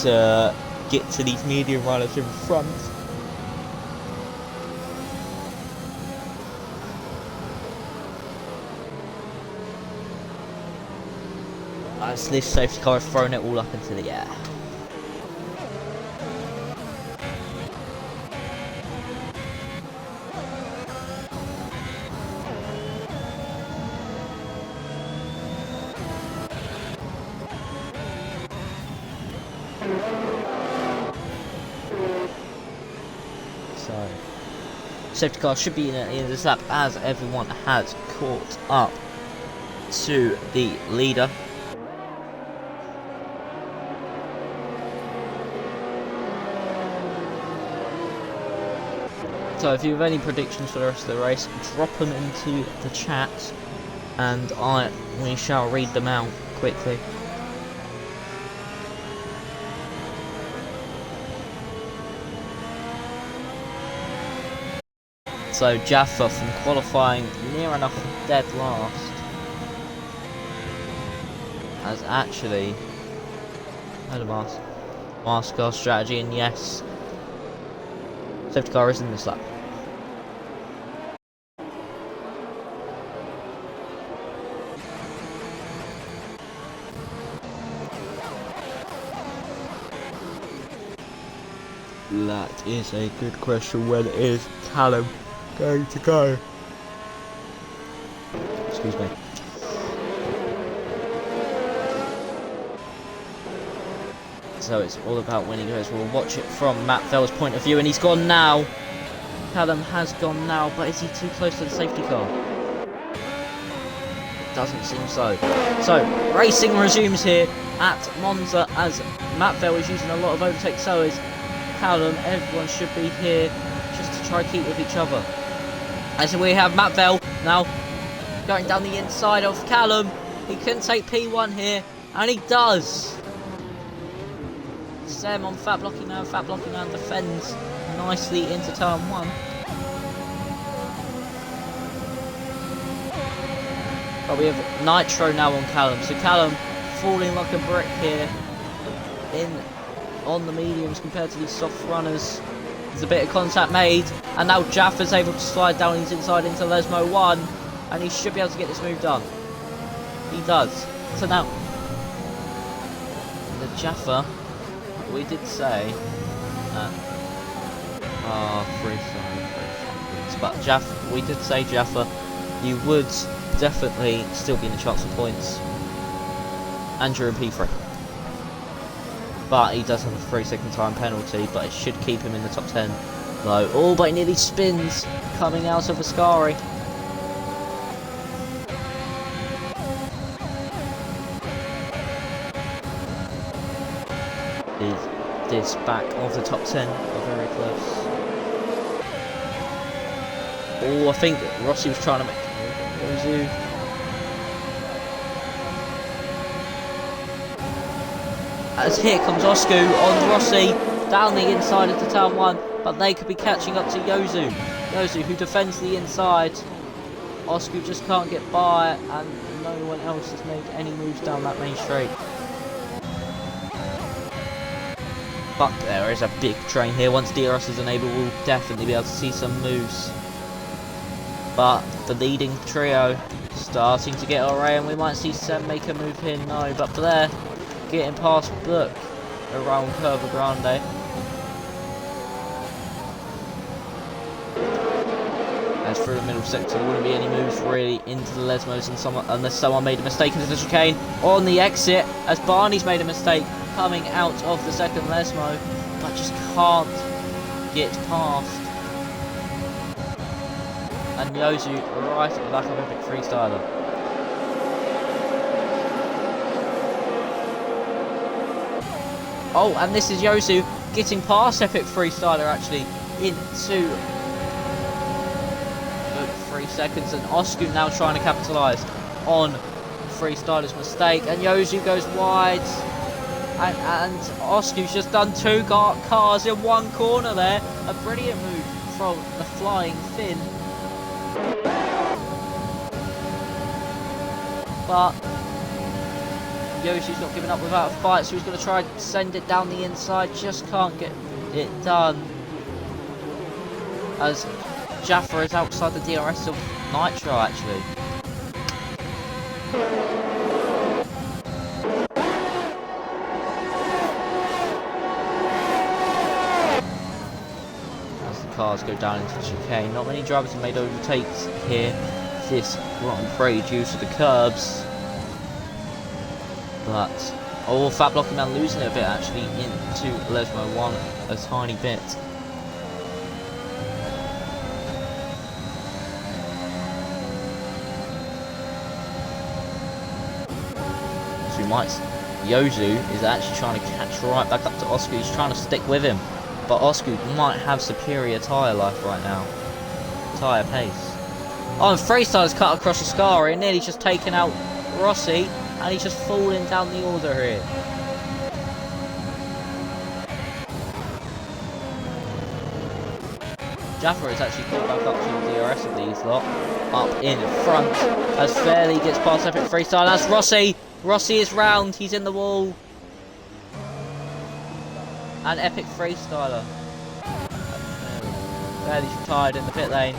S1: to get to these medium runners in front. As this safety car has thrown it all up into the air. So, safety car should be in this lap as everyone has caught up to the leader. So if you have any predictions for the rest of the race, drop them into the chat and we shall read them out quickly. So Jaffa from qualifying near enough dead last has actually had a mask car strategy, and yes, safety car is in this lap. That is a good question. When is Callum going to go? Excuse me. So it's all about when he goes. We'll watch it from Matt Vell's point of view, and he's gone now. Callum has gone now, but is he too close to the safety car? It doesn't seem so. So racing resumes here at Monza as Matt Vell is using a lot of overtake, so is Callum. Everyone should be here just to try keep with each other. And so we have Matt Vell now going down the inside of Callum. He can take P1 here, and he does. Sam on Fat Blocking Man. Fat Blocking Man defends nicely into turn 1. But we have Nitro now on Callum. So Callum falling like a brick here on the mediums compared to these soft runners. There's a bit of contact made, and now Jaffa's able to slide down his inside into Lesmo 1, and he should be able to get this move done. He does. So now the Jaffa, we did say that but Jaffa, we did say Jaffa, you would definitely still be in the chance of points, and you're in P3. But he does have a 3-second time penalty, but it should keep him in the top 10 though. Oh, but he nearly spins coming out of Ascari. This back of the top 10 are very close. Oh, I think Rossi was trying to make Yozu. As here comes Oscar on Rossi down the inside of the turn 1, but they could be catching up to Yozu. Yozu who defends the inside. Oscar just can't get by, and no one else has made any moves down that main straight. But there is a big train here. Once DRS is enabled, we'll definitely be able to see some moves. But the leading trio starting to get array, and we might see Sem make a move here. No, but Blair getting past Book around Curva Grande. As through the middle sector, there wouldn't be any moves really into the Lesmos unless someone made a mistake into the chicane on the exit, as Barney's made a mistake coming out of the second Lesmo, but just can't get past. And Yozu right at the back of Epic Freestyler. Oh, and this is Yozu getting past Epic Freestyler actually into 3 seconds, and Oscu now trying to capitalise on Freestyler's mistake, and Yozu goes wide, and Oscu's just done 2 cars in 1 corner there. A brilliant move from the Flying Finn, but Yoshi's not giving up without a fight, so he's going to try and send it down the inside. Just can't get it done, as Jaffa is outside the DRS of Nitro actually. As the cars go down into the chicane, not many drivers have made overtakes here this Grand Prix due to the curbs. But, oh, Fat Blocking Man losing it a bit actually into Lesmo 1 a tiny bit. So we might, Yozu is actually trying to catch right back up to Oscar. He's trying to stick with him, but Oscar might have superior tyre life right now. Tyre pace. Oh, and Freestyler's cut across the scar and nearly just taken out Rossi. And he's just falling down the order here. Jaffa is actually caught back up to the DRS of these lot. Up in front as Fairley gets past Epic Freestyle. That's Rossi. Rossi is round. He's in the wall. And Epic Freestyler. Fairley's retired in the pit lane.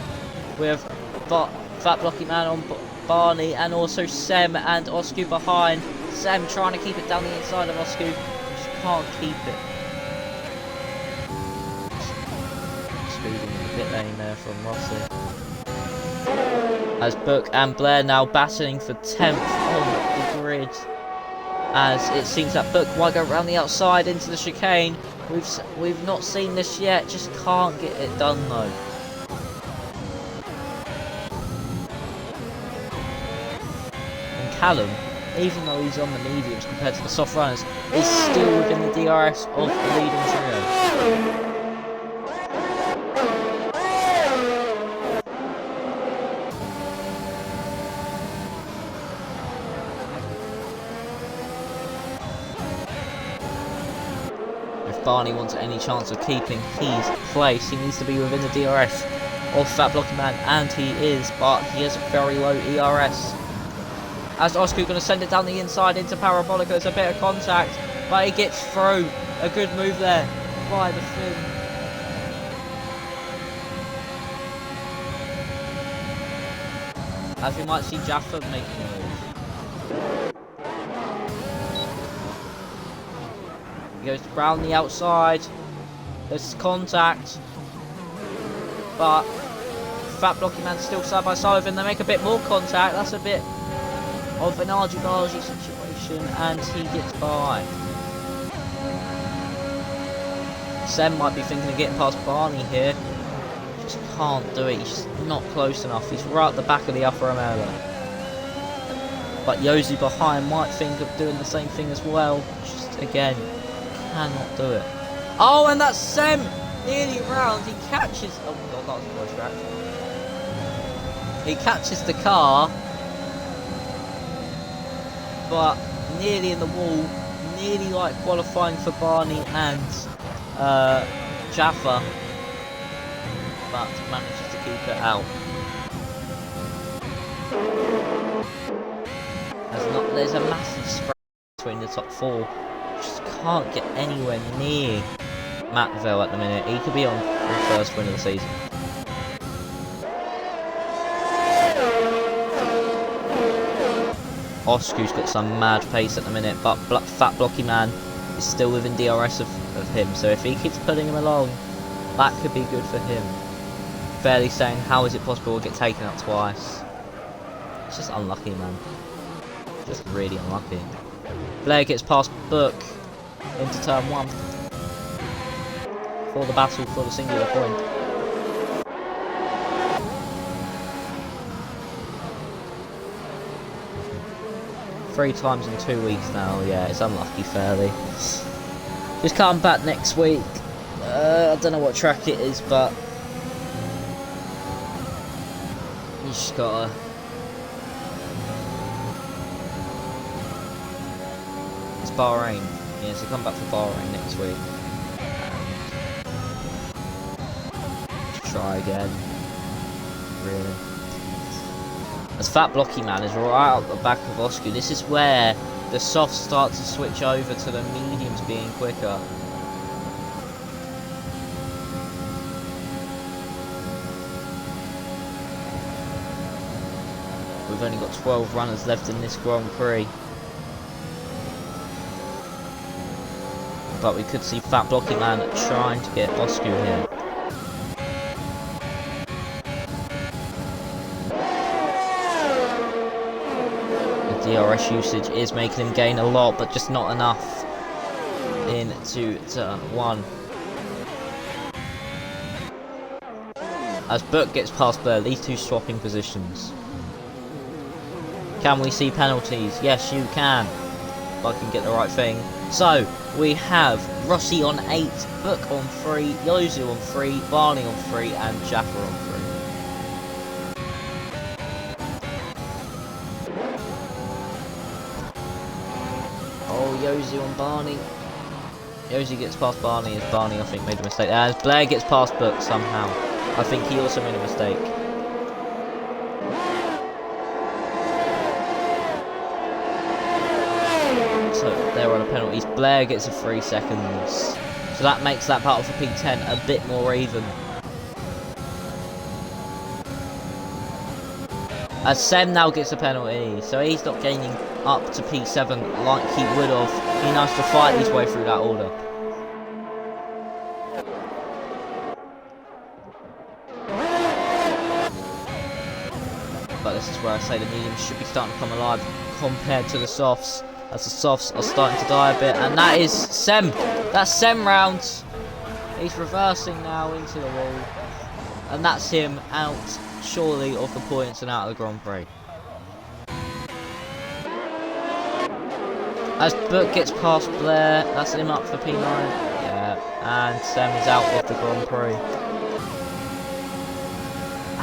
S1: We have Fat Blocky Man on Barney, and also Sem and Oscu behind. Sem trying to keep it down the inside of Oscu, just can't keep it. Speeding in the pit lane there from Rossi. As Book and Blair now battling for 10th on the grid. As it seems that Book might go around the outside into the chicane. We've not seen this yet, just can't get it done though. Callum, even though he's on the mediums compared to the soft runners, is still within the DRS of the leading trio. If Barney wants any chance of keeping his place, he needs to be within the DRS of Fat Blocking Man, and he is, but he has a very low ERS. As Oscar going to send it down the inside into Parabolica. There's a bit of contact, but he gets through. A good move there by the Finn. As we might see Jaffa making a move. He goes round the outside. There's contact, but Fat Blocking Man still side by side with him. They make a bit more contact. That's a bit of an argy-bargy situation, and he gets by. Sem might be thinking of getting past Barney here. Just can't do it. He's just not close enough. He's right at the back of the upper Amela. But Yozu behind might think of doing the same thing as well. Just again, cannot do it. Oh, and that's Sem nearly round. He catches. Oh god, that was a close scratch. He catches the car, but nearly in the wall, nearly like qualifying for Barney and Jaffa, but manages to keep it out. There's a massive spread between the top 4. Just can't get anywhere near Matville at the minute. He could be on for the first win of the season. Oscu's got some mad pace at the minute, but Fat Blocky Man is still within DRS of him, so if he keeps putting him along, that could be good for him. Fairly saying, how is it possible to get taken out twice? It's just unlucky, man. Just really unlucky. Blair gets past Book into turn 1 for the battle for the singular point. Three times in 2 weeks now. Yeah, it's unlucky, Fairly. Just come back next week I don't know what track it is, but you just gotta. It's Bahrain. Yeah, so come back for Bahrain next week. And try again. Really. As Fat Blocky Man is right out the back of Oscar, this is where the softs start to switch over to the mediums being quicker. We've only got 12 runners left in this Grand Prix. But we could see Fat Blocky Man trying to get Oscar here. DRS usage is making him gain a lot, but just not enough into turn 1. As Book gets past Blair, these two swapping positions. Can we see penalties? Yes, you can. If I can get the right thing. So, we have Rossi on 8, Book on 3, Yozu on 3, Barney on 3, and Jaffa on 3. Yozu on Barney. Yozu gets past Barney as Barney, I think, made a mistake. As Blair gets past Book somehow. I think he also made a mistake. So there are the penalties. Blair gets a 3 seconds. So that makes that battle for P10 a bit more even. As Sem now gets a penalty, so he's not gaining up to P7 like he would have. He knows to fight his way through that order. But this is where I say the mediums should be starting to come alive compared to the softs, as the softs are starting to die a bit. And that is Sem. That's Sem round. He's reversing now into the wall. And that's him out, surely, of the points and out of the Grand Prix. As Book gets past Blair, that's him up for P9. Yeah, and Sem is out of the Grand Prix.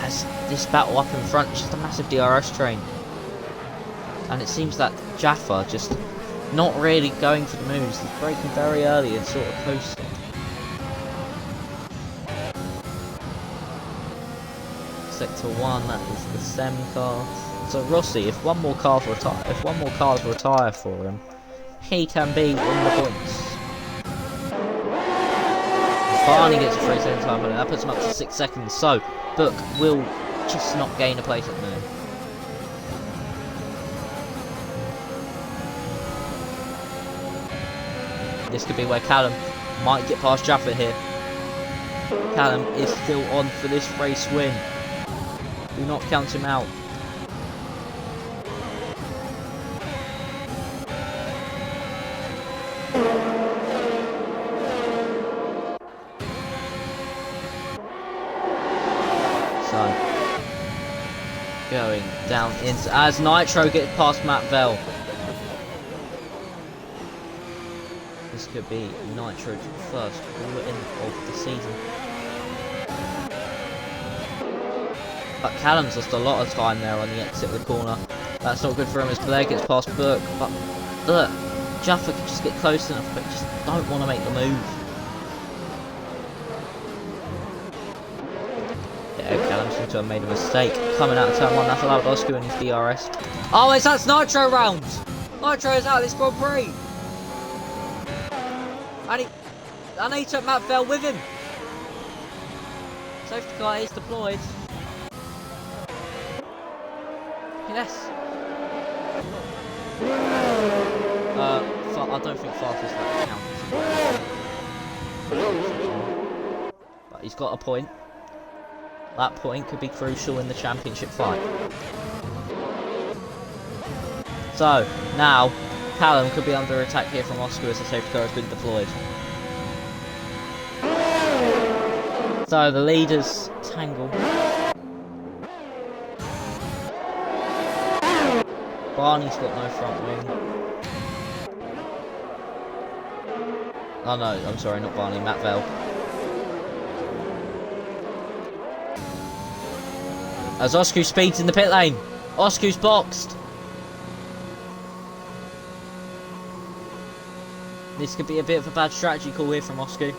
S1: As this battle up in front, just a massive DRS train. And it seems that Jaffa just not really going for the moves. He's braking very early and sort of coasting. Sector 1, that is the Sem car. So Rossi, if one more car retire for him, he can be in the points. Barney gets a 3 second time, but that puts him up to 6 seconds. So Book will just not gain a place at the moment. This could be where Callum might get past Jaffa here. Callum is still on for this race win. Do not count him out. So, going down into as Nitro gets past Matt Bell. This could be Nitro's first win of the season. But Callum's lost a lot of time there on the exit of the corner. That's not good for him as Blair gets past Book. But look, Jaffa can just get close enough, but just don't want to make the move. Yeah, Callum seems to have made a mistake. Coming out of turn 1, that's allowed Oscar in his DRS. Oh, that's Nitro round! Nitro is out of this Grand Prix! And he took Matt Bell with him. Safety car is deployed. Yes. I don't think fastest lap counts. But he's got a point. That point could be crucial in the championship fight. So, now, Callum could be under attack here from Oscar as the safety car has been deployed. So, the leaders tangle. Barney's got no front wing. Oh no, I'm sorry, not Barney, Matt Bell. As Osku speeds in the pit lane. Osku's boxed. This could be a bit of a bad strategy call here from Osku.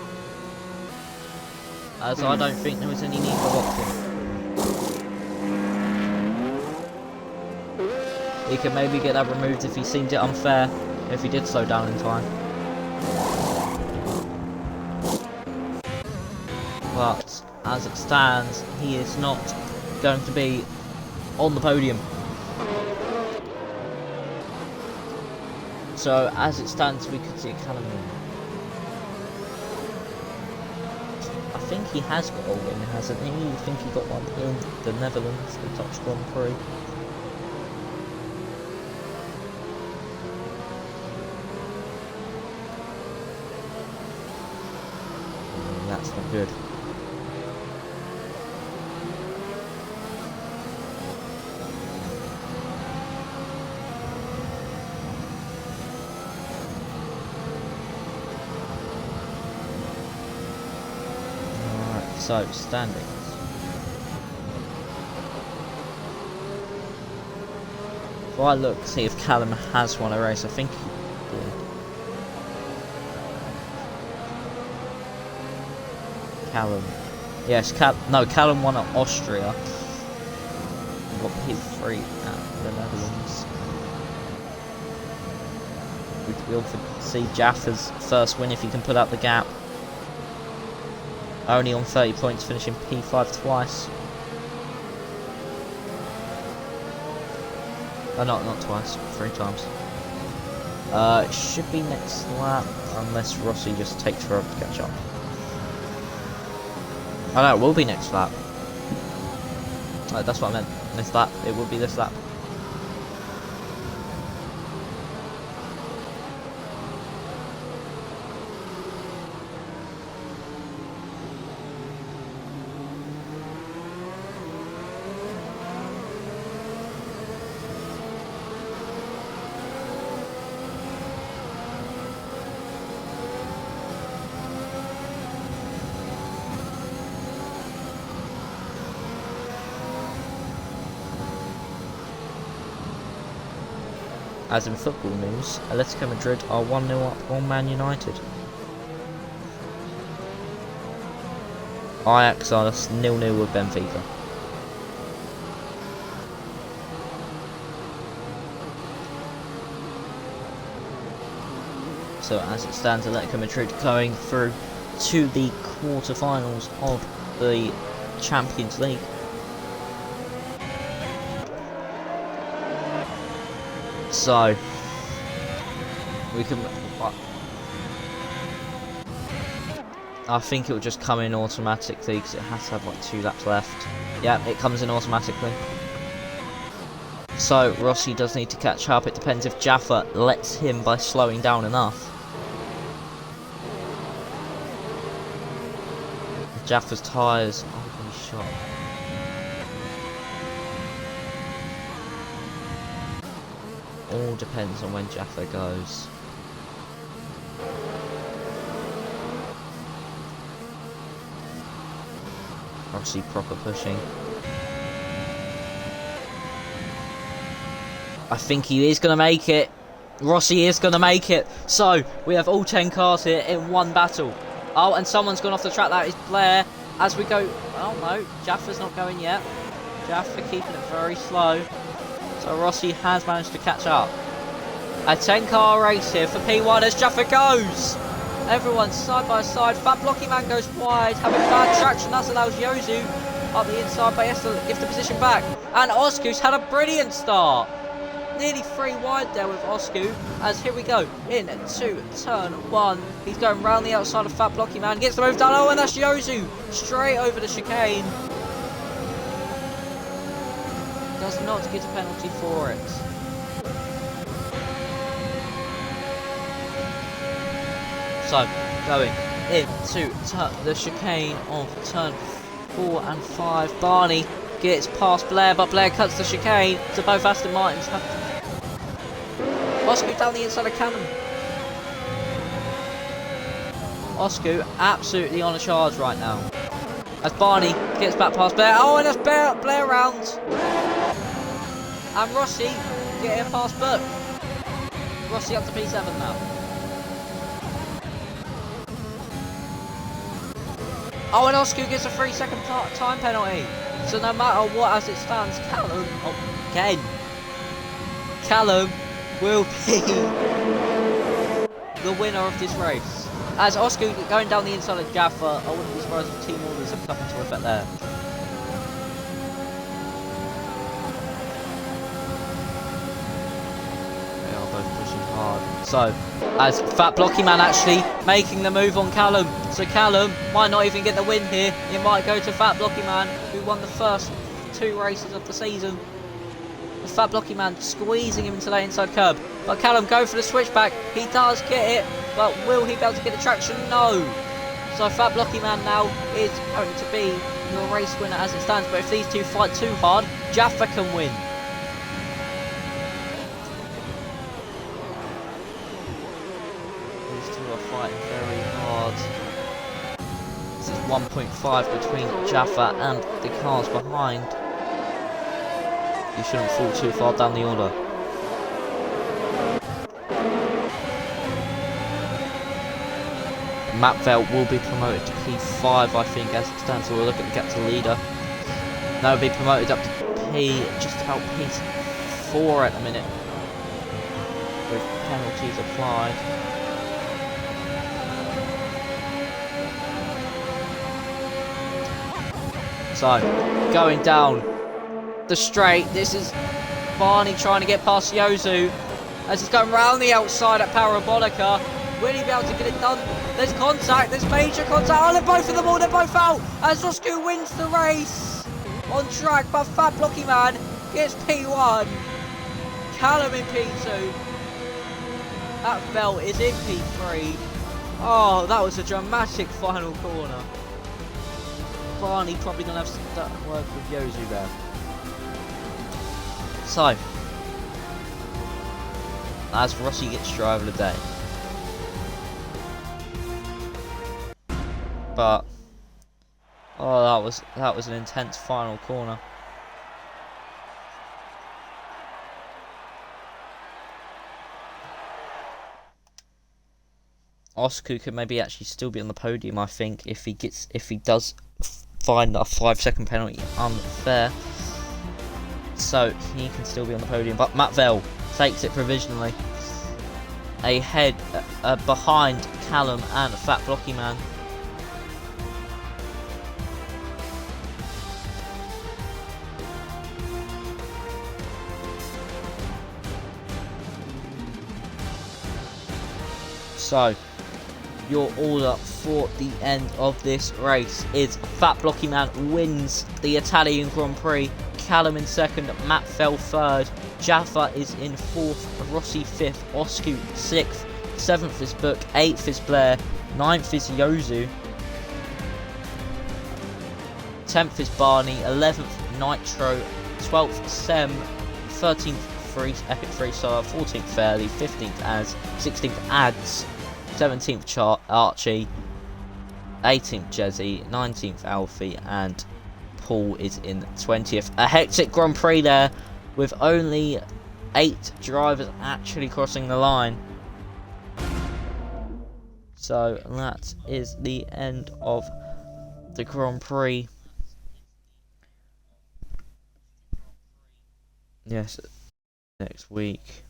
S1: As I don't think there was any need for boxing. He could maybe get that removed if he seemed it unfair. If he did slow down in time. But as it stands, he is not going to be on the podium. So as it stands, we could see a Callum win. I think he has got a win, hasn't he? I think he got one in the Netherlands, the Dutch Grand Prix. That's not good. So, standings. If I look, see if Callum has won a race, I think he did. Callum. Yes, Callum won at Austria. He got P3 at the Netherlands. We'll see Jaffa's first win if he can put up the gap. Only on 30 points, finishing P5 twice. Oh, not twice, 3 times. It should be next lap, unless Rossi just takes forever to catch up. Oh no, it will be next lap. That's what I meant. This lap, it will be this lap. As in football news, Atletico Madrid are 1-0 up on Man United. Ajax are 0-0 with Benfica. So as it stands, Atletico Madrid going through to the quarter-finals of the Champions League. So we can. I think it will just come in automatically because it has to have like 2 laps left. Yeah, it comes in automatically. So Rossi does need to catch up. It depends if Jaffa lets him by slowing down enough. Jaffa's tyres are going to be shot. All depends on when Jaffa goes. Rossi proper pushing. I think he is going to make it. Rossi is going to make it. So, we have all 10 cars here in one battle. Oh, and someone's gone off the track. That is Blair. As we go... Oh, no. Jaffa's not going yet. Jaffa keeping it very slow. So, Rossi has managed to catch up. A 10-car race here for P1 as Jaffa goes. Everyone's side by side. Fat Blocky Man goes wide. Having bad traction. That allows Yozu up the inside, but he has to give the position back. And Osku's had a brilliant start. Nearly 3 wide there with Osku. As here we go into turn 1. He's going round the outside of Fat Blocky Man. Gets the move done. Oh, and that's Yozu. Straight over the chicane. Does not get a penalty for it. So, going into the chicane of turn 4 and 5. Barney gets past Blair, but Blair cuts the chicane to both Aston Martins. Osku down the inside of Cannon. Osku absolutely on a charge right now. As Barney gets back past Blair. Oh, and that's Blair round. And Rossi getting past Burke. Rossi up to P7 now. Oh, and Oscar gets a 3-second time penalty. So no matter what, as it stands, Callum, again, Callum will be the winner of this race. As Oscar going down the inside of Jaffa, I wouldn't be surprised if team orders have come into effect there. They are both pushing hard. So, as Fat Blocky Man actually making the move on Callum. So Callum might not even get the win here. It might go to Fat Blocky Man, who won the first 2 races of the season. The Fat Blocky Man squeezing him into that inside curb. But Callum go for the switchback. He does get it, but will he be able to get the traction? No. So Fat Blocky Man now is going to be your race winner as it stands. But if these two fight too hard, Jaffa can win. These two are fighting very hard. This is 1.5 between Jaffa and the cars behind. You shouldn't fall too far down the order. Matt Velt will be promoted to P5, I think, as it stands. So we'll look at the gap to the leader. That will be promoted up to just about P4 at the minute, with penalties applied. So, going down the straight, this is Barney trying to get past Yozu as he's going round the outside at Parabolica. Will he be able to get it done? There's contact, there's major contact. Oh, they're both in the wall, they're both out as Roscoe wins the race on track, but Fat Blocky Man gets P1. Callum in P2. That belt is in P3. Oh, that was a dramatic final corner. Barney probably going to have some work with Yozu there. So, as Rossi gets driver of the day. But oh, that was an intense final corner. Oscar could maybe actually still be on the podium, I think, if he does find a 5-second penalty unfair. So he can still be on the podium, but Matt Vell takes it provisionally. Ahead, behind Callum and Fat Blocky Man. So, your order for the end of this race is Fat Blocky Man wins the Italian Grand Prix, Callum in second, Matt Fell third, Jaffa is in fourth, Rossi fifth, Oscu sixth, seventh is Book, eighth is Blair, ninth is Yozu, 10th is Barney, 11th Nitro, 12th Sem, 13th Epic Freestyle, 14th Fairly, 15th Az, 16th Ads, 17th Archie, 18th Jezzy, 19th Alfie, and Paul is in 20th. A hectic Grand Prix there, with only 8 drivers actually crossing the line. So that is the end of the Grand Prix. Yes, next week.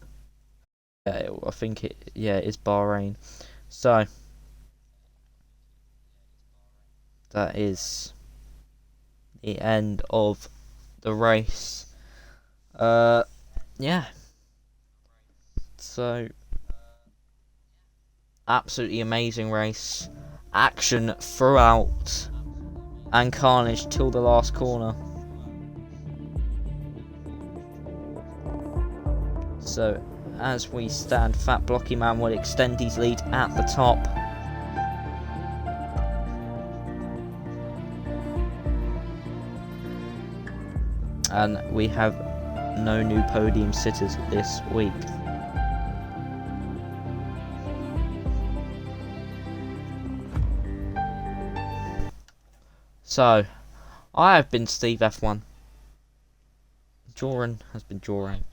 S1: Yeah, I think it is Bahrain. So that is the end of the race. Yeah. So absolutely amazing race. Action throughout and carnage till the last corner. So as we stand, Fat Blocky Man will extend his lead at the top. And we have no new podium sitters this week. So, I have been Steve F1. Joran has been Joran.